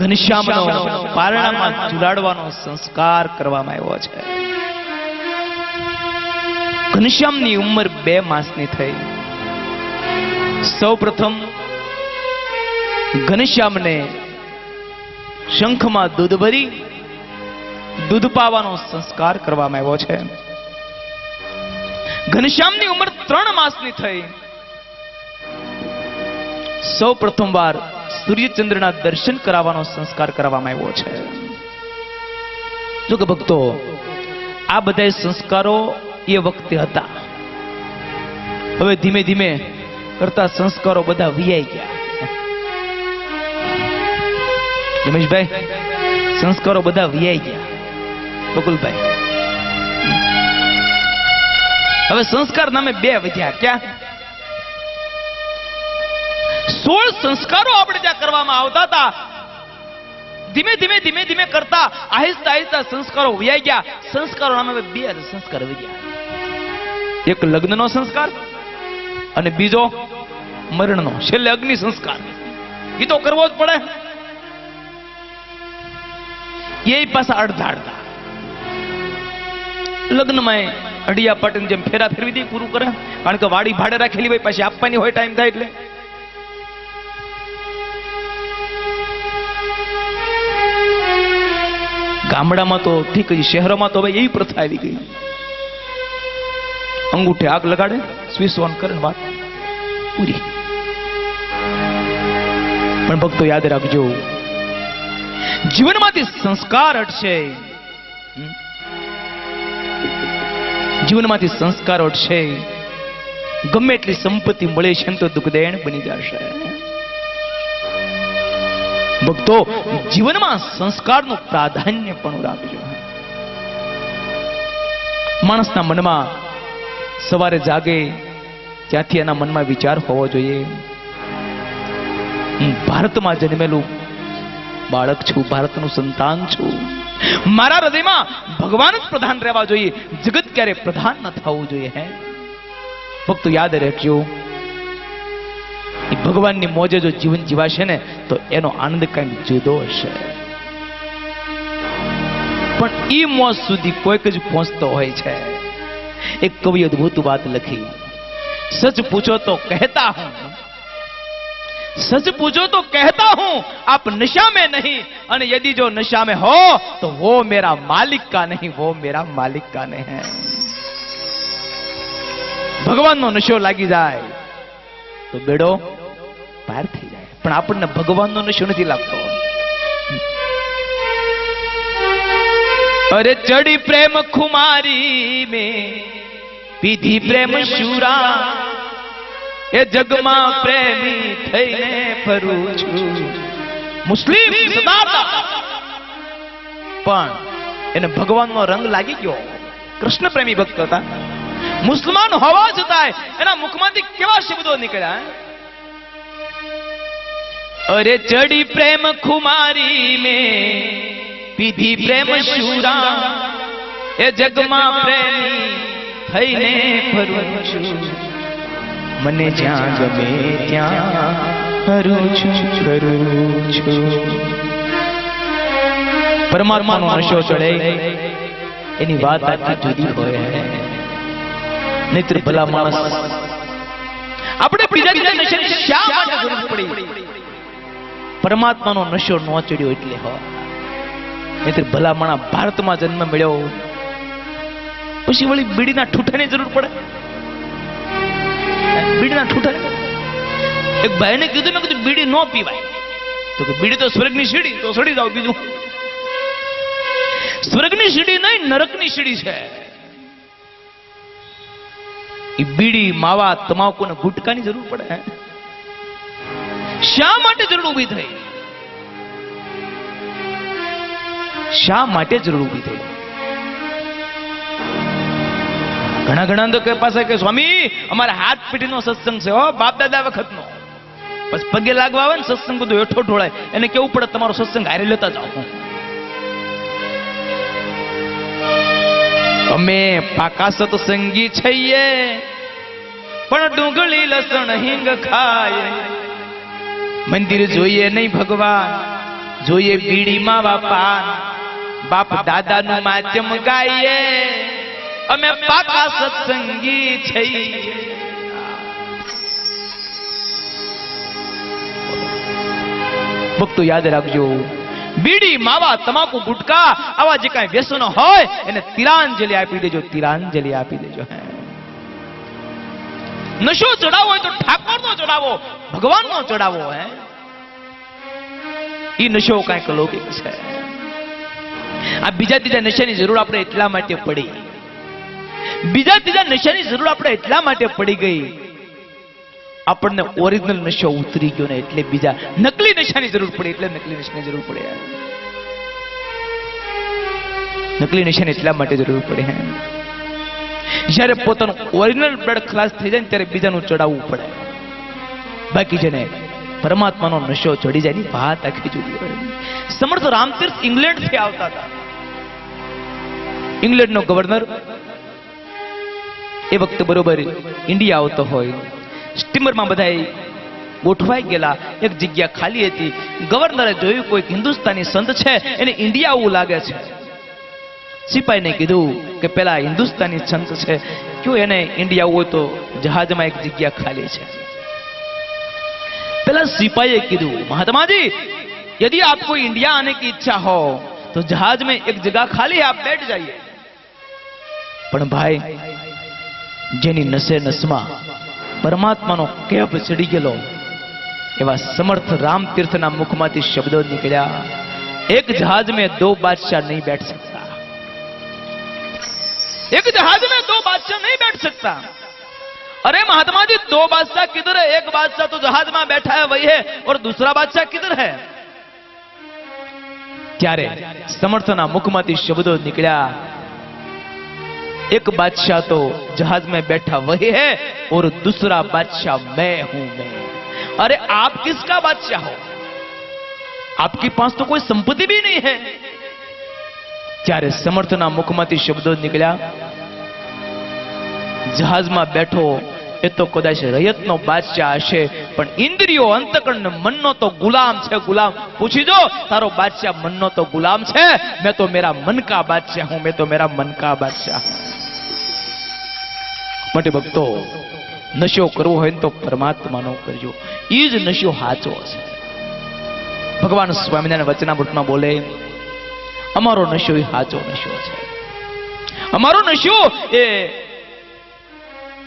ઘનશ્યામનો પારણામાં ઝુલાડવાનો સંસ્કાર કરવામાં આવ્યો છે. ઘનશ્યામની ઉંમર 2 માસની થઈ. સૌપ્રથમ ઘનશ્યામને શંખમાં દૂધ ભરી દૂધ પાવાનો સંસ્કાર કરવામાં આવ્યો છે. ઘનશ્યામની ઉંમર 3 માસની થઈ. સૌ પ્રથમવાર સૂર્યચંદ્રના દર્શન કરાવવાનો સંસ્કાર કરવામાં આવ્યો છે. જો કે ભક્તો, આ બધા સંસ્કારો એ વખતે હતા. હવે ધીમે ધીમે કરતા સંસ્કારો બધા વિયાઈ ગયા. રમેશભાઈ, સંસ્કારો બધા વિયાઈ ગયા. બકુલભાઈ, હવે સંસ્કાર નામે 2 વધ્યા. ક્યાં? 16 સંસ્કારો આપણે ત્યાં કરવામાં આવતા હતા. ધીમે ધીમે ધીમે ધીમે કરતા આહિસ્તા આહિસ્તા સંસ્કારો વ્યાઈ ગયા. સંસ્કારો નામે 2 સંસ્કાર વધ્યા. એક લગ્નનો સંસ્કાર અને બીજો મરણનો, છેલ્લે અગ્નિ સંસ્કાર. એ તો કરવો જ પડે. એ પાછા અડધા અડધા. લગ્નમાં અડિયા પાટીને જેમ ફેરા ફેરવી દે, પૂરું કરે. કારણ કે વાડી ભાડે રાખેલી હોય, પછી આપવાની હોય ટાઈમ થાય એટલે. ગામડામાં તો ઠીક, શહેરોમાં તો ભાઈ એવી પ્રથા આવી ગઈ. અંગૂઠે આગ લગાડે, સ્વિચ ઓન કરે, વાત પૂરી. પણ ભક્તો યાદ રાખજો, જીવનમાંથી સંસ્કાર હટશે જીવનમાંથી સંસ્કારો છે, ગમે એટલી સંપત્તિ મળે છે તો દુઃખદેણ બની જશે. ભક્તો, જીવનમાં સંસ્કારનું પ્રાધાન્ય પણ રાખજો. માણસના મનમાં સવારે જાગે ત્યાંથી એના મનમાં વિચાર હોવો જોઈએ, હું ભારતમાં જન્મેલું બાળક છું, ભારતનું સંતાન છું, મારા હૃદયમાં ભગવાન જ પ્રધાન રહેવા જોઈએ, જગત ક્યારે પ્રધાન ન થવું જોઈએ. હે ભક્તો, યાદ રાખજો, એ ભગવાનની મોજે જો જીવન જીવાશે ને તો એનો આનંદ કંઈક જુદો હશે. પણ એ મોજ સુધી કોઈક જ પહોંચતો હોય છે. એક કવિ અદ્ભુત વાત લખી, સચ પૂછો તો કહેતા હું, सच पूछो तो कहता हूं आप नशा में नहीं, और यदि जो नशा में हो तो वो मेरा मालिक का नहीं, वो मेरा मालिक का नहीं है. भगवान नो नशो लागी जाए तो बेड़ो पार થઈ જાય, પણ આપણને ભગવાનનો નશો નથી લાગતો. अरे चढ़ी प्रेम खुमारी में पीधी प्रेम शूरा, એ જગમાં પ્રેમી થઈને ફરું છું. મુસ્લિમ સદાતા, પણ એને ભગવાનનો રંગ લાગી ગયો. કૃષ્ણ પ્રેમી ભક્ત હતા, મુસલમાન હોવા છતાં એના મુખમાંથી કેવા શબ્દો નીકળ્યા. અરે ચડી પ્રેમ ખુમારી મે પીધી પ્રેમ શૂરા, એ જગમાં પ્રેમી થઈને ફરું છું. મને જ્યાં ગમે ત્યાં ફરું છું. પરમાત્માનો નશો ચડે એની વાત આખી જુદી હોય. નહીતર ભલા માણસ આપણે બીજા નશાની શા માટે જરૂર પડી? પરમાત્માનો નશો ન ચડ્યો એટલે હોય. નહીતર ભલા માણસ ભારતમાં જન્મ મળ્યો પછી વળી બીડીના ઠૂઠાની જરૂર પડે? બીડીના ઠૂઠા. એક ભાઈને કીધું, મેં કીધું બીડી ન પીવાય, તો કે બીડી તો સ્વર્ગની સીડી, તો સડી જાવ. બીજું સ્વર્ગની સીડી નહીં, નરકની સીડી છે. એ બીડી, માવા, તમાકુ ને ગુટકાની જરૂર પડે. શા માટે જરૂર ઊભી થઈ? શા માટે જરૂર ઊભી થઈ? ઘણા તો પાસે કે સ્વામી અમારે હાથ પીઢીનો સત્સંગ છે, હો બાપ દાદા વખતનો. પછી પગે લાગવા આવે ને સત્સંગ બધું હેઠો ઢોળાય, એને કેવું પડે તમારો સત્સંગ હારે લેતા જાઓ. અમે પાકા સત્સંગી છીએ, પણ ડુંગળી લસણ હિંગ ખાય. મંદિર જોઈએ નહીં ભગવાન, જોઈએ બીડી માવા પાન. બાપ દાદાનું માચમ ગાઈએ, અમે પાકા સત્સંગી છીએ. ભક્તો યાદ રાખજો, બીડી, માવા, તમાકુ, ગુટકા આવા જે કાંઈ વ્યસનો હોય એને તિલાંજલિ આપી દેજો, તિલાંજલિ આપી દેજો. નશો ચડાવો હોય તો ઠાકોરનો ચડાવો, ભગવાનનો ચડાવો. એ નશો કાંઈક લૌકિક છે. આ બીજા ત્રીજા નશાની જરૂર આપણે એટલા માટે પડી, બીજા ત્રીજા નશાની જરૂર આપણે એટલા માટે પડી ગઈ, આપણને ઓરિજિનલ નશો ઉતરી ગયો ને એટલે બીજા નકલી નશાની જરૂર પડી. એટલે નકલી નશાની જરૂર પડે, નકલી નશાની એટલા માટે જરૂર પડે. જ્યારે પોતાનું ઓરિજિનલ બ્લડ ખલાસ થઈ જાય ને ત્યારે બીજાનું ચડાવવું પડે. બાકી જેને પરમાત્માનો નશો ચડી જાય ની વાત આખી જુદી હોય. સમર્થ રામતીર્થ ઇંગ્લેન્ડ થી આવતા હતા. ઇંગ્લેન્ડનો ગવર્નર એ વખતે બરોબર ઇન્ડિયા આવતો હોય, સ્ટીમરમાં બધા ગોઠવાઈ ગયેલા, એક જગ્યા ખાલી હતી. ગવર્નરે જોયું કોઈ હિન્દુસ્તાની સંત છે, એને ઇન્ડિયા આવવું લાગે છે. સિપાહીને કીધું કે પેલા હિન્દુસ્તાની સંત છે, ક્યું એને ઇન્ડિયા આવવું હોય તો જહાજમાં એક જગ્યા ખાલી છે. પેલા સિપાહીએ કીધું, महात्मा जी यदि आपको इंडिया आने की इच्छा हो तो जहाज में एक जगह खाली है, आप बैठ जाइए. પણ ભાઈ, જેની નસે નસમાં પરમાત્માનો કેપ ચડી ગયેલો એવા સમર્થ રામતીર્થના મુખમાંથી શબ્દો નીકળ્યા, એક જહાજ में दो बादशाह नहीं बैठ सकता. एक जहाज में दो दो बादशाह नहीं बैठ सकता। अरे महात्मा जी, दो बादशाह किधर है? एक बादशाह तो जहाज में बैठा है वही है, और दूसरा बादशाह किधर है? ત્યારે સમર્થના મુખમાંથી શબ્દો निकला, एक बादशाह तो जहाज में बैठा वही है और दूसरा बादशाह मैं हूं मैं। अरे आप किसका बादशाह हो? आपके पास तो कोई संपत्ति भी नहीं है। ત્યારે સમર્થના મુખમાંથી શબ્દો निकला, જહાજમાં બેઠો એ તો કદાચ રયતનો બાદશાહ હશે, પણ ઇન્દ્રિયો, અંતકરણ, મનનો તો ગુલામ છે, ગુલામ। પૂછી જો, તારો બાદશાહ મનનો તો ગુલામ છે? मैं तो मेरा मन का बादशाह हूं, मैं तो मेरा मन का बादशाह। માટે ભક્તો, નશો કરવો હોય તો પરમાત્માનો કરજો, એ જ નશો સાચો છે। ભગવાન સ્વામિનારાયણ વચનામૃતમાં બોલે, અમારો નશો એ સાચો નશો છે। અમારો નશો એ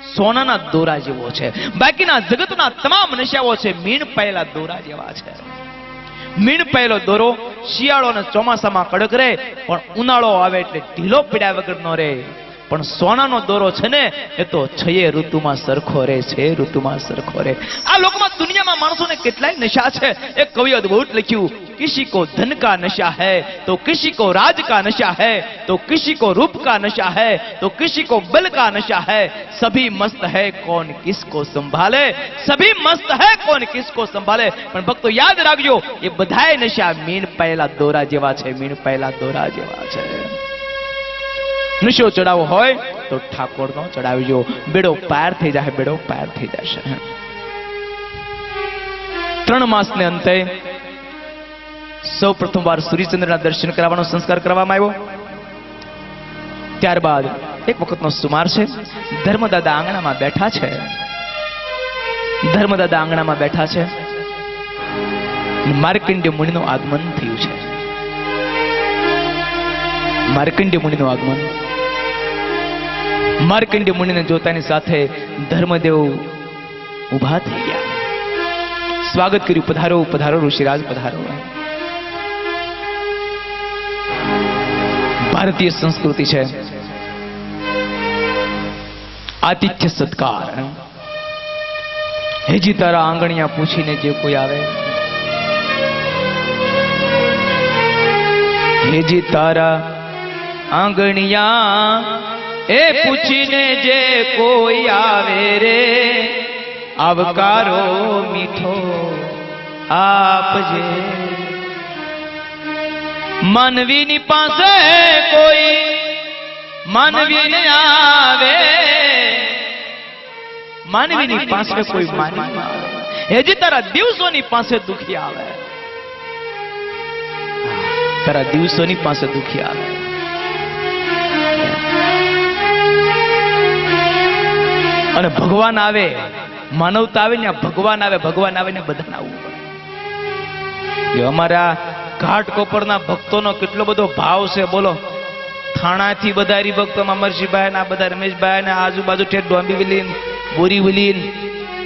સોનાના દોરા જેવો છે, બાકીના જગતના તમામ નશાઓ છે મીણ પહેલા દોરા જેવા છે। મીણ પહેલો દોરો શિયાળો અને ચોમાસામાં કડક રહે, પણ ઉનાળો આવે એટલે ઢીલો પડ્યા વગર નો રહે। પણ સોનાનો દોરો છે ને, એ તો છયે ઋતુમાં સરખો રહે છે, ઋતુમાં સરખો રહે। આ લોકમાં દુનિયામાં માણસોને કેટલાય નશા છે। એક કવિ અદ્ભુત લખ્યું, किसी को धन का नशा है तो किसी को राज का नशा है, तो किसी को रूप का नशा है, तो किसी को बल का नशा है। सभी मस्त है, कौन किसको संभाले? सभी मस्त है, कौन किसको संभाले? पण भक्तो याद राखજો, ये बधाय नशा मीण પહેલા દોરા જેવા છે, મીણ પહેલા દોરા જેવા છે। નશો ચડાવો હોય તો ઠાકોરનો ચડાવજો, બેડો પાર થઈ જાય, બેડો પાર થઈ જશે। 3 માસને અંતે સૌ પ્રથમવાર સૂર્યચંદ્રના દર્શન કરાવવાનો સંસ્કાર કરવામાં આવ્યો। ત્યારબાદ એક વખતનો સુમાર છે, ધર્મદાદા આંગણામાં બેઠા છે। ધર્મદાદા આંગણામાં બેઠા છે, માર્કંડ્ય મુનિનું આગમન થયું છે। માર્કંડ્ય મુનિનું આગમન, માર્કંડ્ય મુનિને જોતાની સાથે ધર્મદેવ ઊભા થઈ ગયા, સ્વાગત કર્યું, પધારો પધારો ઋષિરાજ પધારો। ભારતીય સંસ્કૃતિ છે આતિથ્ય સત્કાર। હેજી તારા આંગણિયા પૂછીને જે કોઈ આવે, હેજી તારા આંગણિયા એ પૂછીને જે કોઈ આવે રે, આવકારો મીઠો આપજે। માનવીની પાસે કોઈ માનવી ન આવે, માનવીની પાસે કોઈ માનવી ન આવે। હેજી તારા દિવસોની પાસે દુખી આવે, તારા દિવસોની પાસે દુખી આવે। અને ભગવાન આવે, માનવતા આવે ને ભગવાન આવે, ભગવાન આવે ને બધાને આવવું પડે। અમારા ઘાટ કોપરના ભક્તોનો કેટલો બધો ભાવ છે બોલો। થાણાથી બધા હરિભક્તોમાં અમરસિંહભાઈ ના બધા રમેશભાઈ ને આજુબાજુ ઠેઠ ડોંબીવલી, બોરીવલી,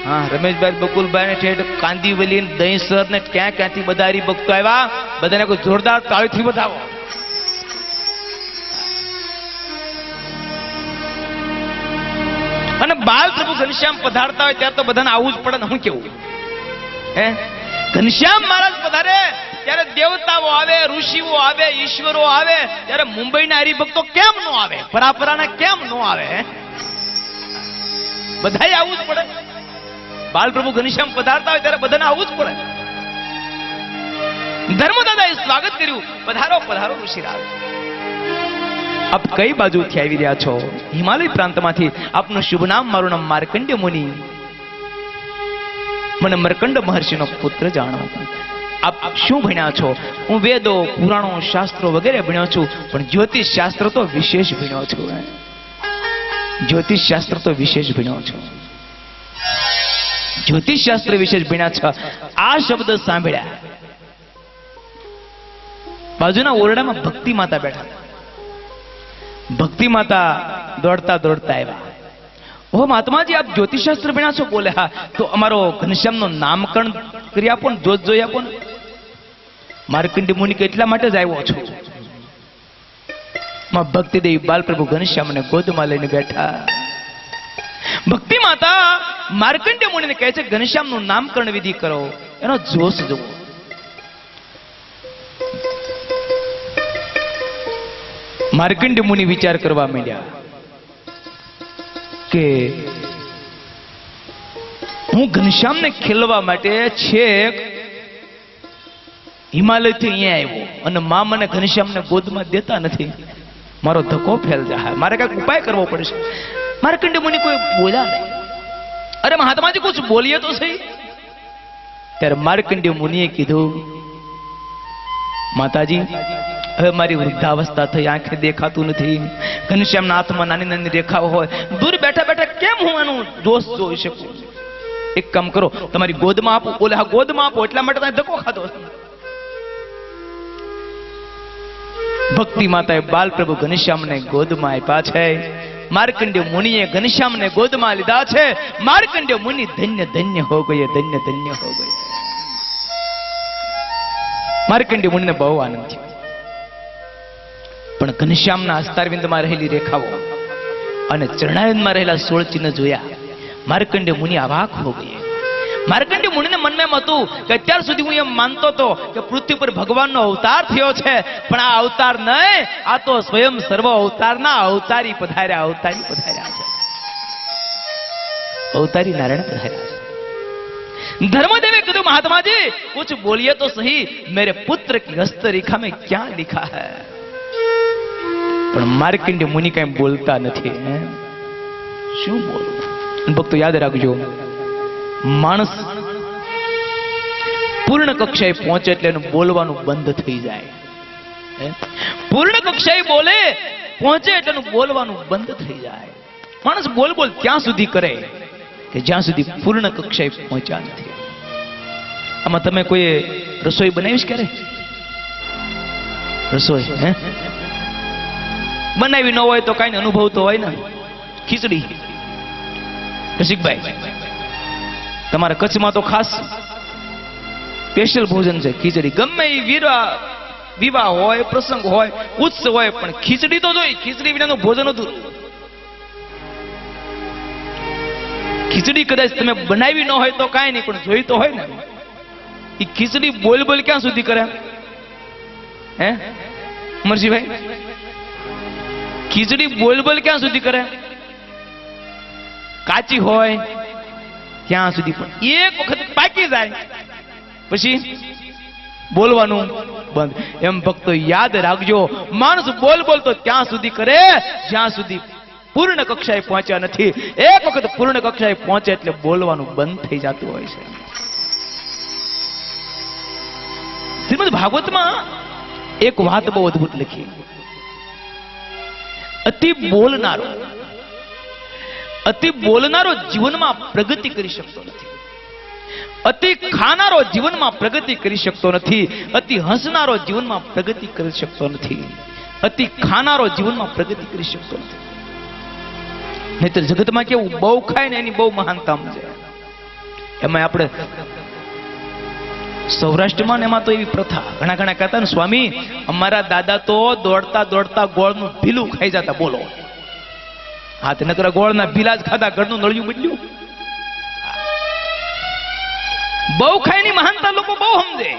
હા રમેશભાઈ બકુલભાઈ ને ઠેઠ કાંદીવલી, દહીસર ને ક્યાં ક્યાંથી બધા હરિભક્તો આવ્યા। બધાને કોઈ જોરદાર તાળીથી વધાવો। અને બાલ પ્રભુ ઘનશ્યામ પધારતા હોય ત્યારે તો બધાને આવવું જ પડે ને, હું કેવું હે? ઘનશ્યામ મહારાજ પધારે ત્યારે દેવતાઓ આવે, ઋષિઓ આવે, ઈશ્વરો આવે, ત્યારે મુંબઈના હરિભક્તો કેમ નો આવે? પરાપરાના કેમ નો આવે? બધાય આવવું જ પડે। બાલપ્રભુ ઘનશ્યામ પધારતા હોય ત્યારે બધાને આવવું જ પડે। ધર્મદાદાએ સ્વાગત કર્યું, પધારો પધારો ઋષિરાજ। આપ કઈ બાજુથી આવી રહ્યા છો? હિમાલય પ્રાંતમાંથી। આપનું શુભ નામ? મારું નામ માર્કંડ્ય મુનિ। મને મર્કંડ મહર્ષિનો પુત્ર જાણો। આપ શું ભણ્યા છો? હું વેદો, પુરાણો, શાસ્ત્રો વગેરે ભણ્યો છું, પણ જ્યોતિષ શાસ્ત્ર તો વિશેષ ભણ્યો છું। જ્યોતિષ શાસ્ત્ર તો વિશેષ ભણ્યો છું। જ્યોતિષ શાસ્ત્ર વિશેષ ભણ્યા છે। આ શબ્દ સાંભળ્યા, બાજુના ઓરડામાં ભક્તિ માતા બેઠા હતા। ભક્તિ માતા દોડતા દોડતા આવ્યા। ઓ મહાત્માજી, આપ જ્યોતિષશાસ્ત્ર ભણ્યા છો? બોલે હા। તો અમારો ઘનશ્યામનો નામકરણ કરી આપો ને, જોત જોઈ આપો ને। માર્કંડ્ય મુનિ કે એટલા માટે જ આવ્યો છું। માં ભક્તિદેવી બાલપ્રભુ ઘનશ્યામને ગોદમાં લઈને બેઠા. ભક્તિ માતા માર્કંડેય મુનિને કહે છે ઘનશ્યામનું નામકરણ વિધિ કરો. એનો જોશ જુઓ. માર્કંડેય મુનિ વિચાર કરવા માંડ્યા કે હું ઘનશ્યામને ખેલવા માટે છેક હિમાલયથી અહીંયા આવ્યો અને માં મને ઘનશ્યામને ગોદમાં દેતા નથી. મારો ધક્કો ફેલ જાય, મારે કઈક ઉપાય કરવો પડશે. માર્કંડેય મુનિ કોઈ બોલ્યા નહીં. અરે મહાત્માજી કુછ બોલીએ તો સહી. ત્યારે માર્કંડેય મુનિએ કીધું માતાજી હવે મારી વૃદ્ધાવસ્થા થઈ, આંખે દેખાતું નથી, ઘનશ્યામના હાથમાં નાની નાની રેખાઓ હોય, દૂર બેઠા બેઠા કેમ હું એનું દોષ જોઈ શકું? એક કામ કરો, તમારી ગોદમાં આપો. બોલે હા ગોદમાં આપો, એટલા માટે તમે ધક્કો ખાધો. ભક્તિ માતાએ બાલપ્રભુ ઘનશ્યામને ગોદમાં આપ્યા છે. માર્કંડેય મુનિએ ઘનશ્યામને ગોદમાં લીધા છે. માર્કંડેય મુનિ ધન્ય ધન્ય હો ગયે, ધન્ય ધન્ય હો ગયે. માર્કંડેય મુનિને બહુ આનંદ થયો. પણ ઘનશ્યામના હસ્તારવિંદમાં રહેલી રેખાઓ અને ચરણારવિંદમાં રહેલા 16 ચિહ્ન જોયા. માર્કંડેય મુનિ અવાક હો ગયે. માર્કંડેય મુનિને મનમાં એમ હતું કે અત્યાર સુધી હું એમ માનતો હતો કે પૃથ્વી પર ભગવાનનો અવતાર થયો છે, પણ આ અવતાર નહીં, આ તો સ્વયં સર્વ અવતારના અવતારી પધાર્યા, અવતારી પધાર્યા છે, અવતારી નારાયણ પધાર્યા છે. धर्मदेव कदम महात्मा जी कुछ बोलिए तो सही, मेरे पुत्र की हस्तरेखा में क्या लिखा है? પણ માર્કંડેય મુનિ કઈ બોલતા નથી. શું બોલું? ભક્તો યાદ રાખજો, માણસ પૂર્ણ કક્ષાએ પહોંચે એટલે એનું બોલવાનું બંધ થઈ જાય. પૂર્ણ કક્ષાએ બોલે પહોંચે એટલે એનું બોલવાનું બંધ થઈ જાય. માણસ બોલ બોલ ત્યાં સુધી કરે કે જ્યાં સુધી પૂર્ણ કક્ષાએ પહોંચ્યા નથી. આમાં તમે કોઈ રસોઈ બનાવી ક્યારે? રસોઈ બનાવી ન હોય તો કઈ અનુભવ તો હોય ને. ખીચડી, રસિકભાઈ તમારા કચ્છમાં તો ખાસ સ્પેશિયલ ભોજન છે ખીચડી. ગમે એ વિવાહ હોય, પ્રસંગ હોય, ઉત્સવ હોય, પણ ખીચડી તો જોઈ. ખીચડી વિનાનું ભોજન હતું. ખીચડી કદાચ તમે બનાવી ન હોય તો કાંઈ નહીં, પણ જોઈ તો હોય ને. એ ખીચડી બોલ બોલ ક્યાં સુધી કરે? હે અમરજીભાઈ, ખીચડી બોલ બોલ ક્યાં સુધી કરે? કાચી હોય ત્યાં સુધી. પણ એક વખત પાકી જાય પછી બોલવાનું બંધ. એમ ભક્તો યાદ રાખજો, માણસ બોલ બોલ તો ત્યાં સુધી કરે જ્યાં સુધી પૂર્ણ કક્ષાએ પહોંચ્યા નથી. એક વખત પૂર્ણ કક્ષાએ પહોંચે એટલે બોલવાનું બંધ થઈ જતું હોય છે. શ્રીમદ ભાગવતમાં એક વાત બહુ અદભુત લખી. અતિ બોલનારો જીવનમાં પ્રગતિ કરી શકતો નથી. અતિ ખાનારો જીવનમાં પ્રગતિ કરી શકતો નથી. અતિ હસનારો જીવનમાં પ્રગતિ કરી શકતો નથી. અતિ ખાનારો જીવનમાં પ્રગતિ કરી શકતો નથી. નહીતર જગતમાં કેવું, બહુ ખાય ને એની બહુ મહાનતા છે. એમાં આપણે સૌરાષ્ટ્રમાં ને એમાં તો એવી પ્રથા, ઘણા ઘણા કહેતા ને સ્વામી અમારા દાદા તો દોડતા દોડતા ગોળનું ભીલું ખાઈ જતા. બોલો, હા તે નકરા ગોળના ભીલા જ ખાતા, ઘરનું નળિયું બદલ્યું. બહુ ખાયની મહાનતા લોકો બહુ સમજે.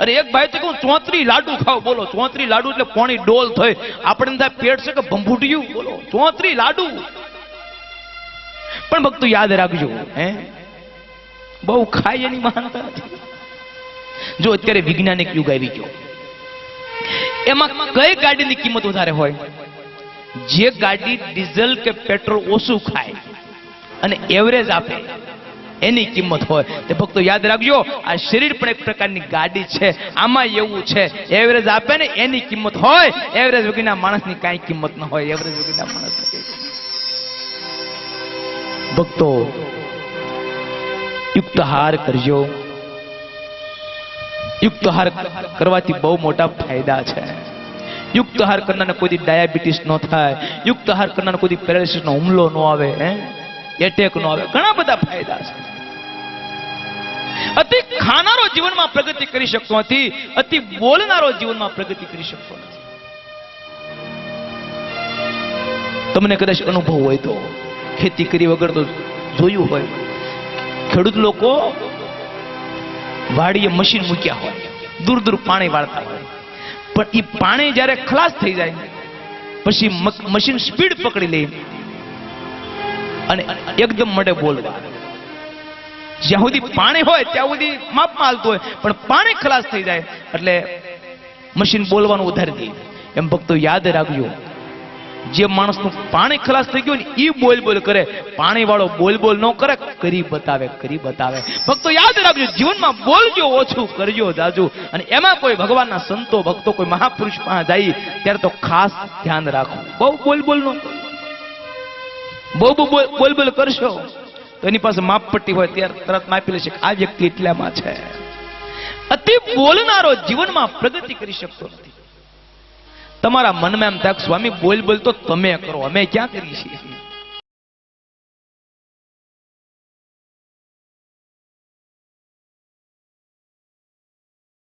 અરે એક ભાઈ તો કહું 34 લાડુ ખાવ. બોલો, 34 લાડુ એટલે પોણી ડોલ થઈ. આપણે ત્યાં પેટ છે કે ભંભૂટિયું. બોલો, 34 લાડુ. પણ ભક્તો યાદ રાખજો, બહુ ખાય એની મહાનતા નથી. જો અત્યારે વૈજ્ઞાનિક યુગ આવી ગયો, એમાં કઈ ગાડીની કિંમત વધારે હોય? જે ગાડી ડીઝલ કે પેટ્રોલ ઓછું ખાય અને એવરેજ આપે એની કિંમત હોય. તે ભક્તો યાદ રાખજો, આ શરીર પણ એક પ્રકારની ગાડી છે. આમાં એવું છે, એવરેજ આપે ને એની કિંમત હોય. એવરેજ વગરના માણસની કાંઈ કિંમત ન હોય. એવરેજ વગરના માણસની ભક્તો યુક્ત આહાર કરજો. યુક્ત આહાર કરવાથી બહુ મોટા ફાયદા છે. યુક્ત આહાર કરનારને કોઈ ડાયાબિટીસ ન થાય. યુક્ત આહાર કરનારને કોઈ પેરાલિસિસ નો હુમલો ન આવે, એટેક ન આવે. ઘણા બધા ફાયદા છે. અતિ ખાનારો જીવનમાં પ્રગતિ કરી શકતો નથી. અતિ બોલનારો જીવનમાં પ્રગતિ કરી શકતો નથી. તમને કદાચ અનુભવ હોય તો, ખેતી કરી વગર તો જોયું હોય, ખેડૂત લોકો વાડીએ મશીન મૂક્યા હોય, દૂર દૂર પાણી વાળતા હોય, પણ એ પાણી જ્યારે ખલાસ થઈ જાય પછી મશીન સ્પીડ પકડી લે અને એકદમ મળે બોલવા. જ્યાં સુધી પાણી હોય ત્યાં સુધી માપમાં હાલતું હોય, પણ પાણી ખલાસ થઈ જાય એટલે મશીન બોલવાનું ઉધારી દે. એમ ભક્તો યાદ રાખજો, જે માણસનું પાણી ખલાસ થઈ ગયું ને એ બોલ બોલ કરે, પાણી વાળો બોલ બોલ ન કરે, કરી બતાવે, કરી બતાવે. ભક્તો યાદ રાખજો, જીવનમાં બોલજો ઓછું, કરજો જાજુ. અને એમાં કોઈ ભગવાનના સંતો ભક્તો કોઈ મહાપુરુષ પાસે જાય ત્યારે તો ખાસ ધ્યાન રાખો. બહુ બોલ બોલ નો, બહુ બોલ બોલ કરશો તો એની પાસે માપપટ્ટી હોય ત્યારે તરત માપી લેશે આ વ્યક્તિ એટલામાં છે. અતિ બોલનારો જીવનમાં પ્રગતિ કરી શકતો નથી. તમારા મનમાં એમ થાય સ્વામી બોલ બોલ તો તમે કરો, અમે ક્યાં કરીએ છીએ.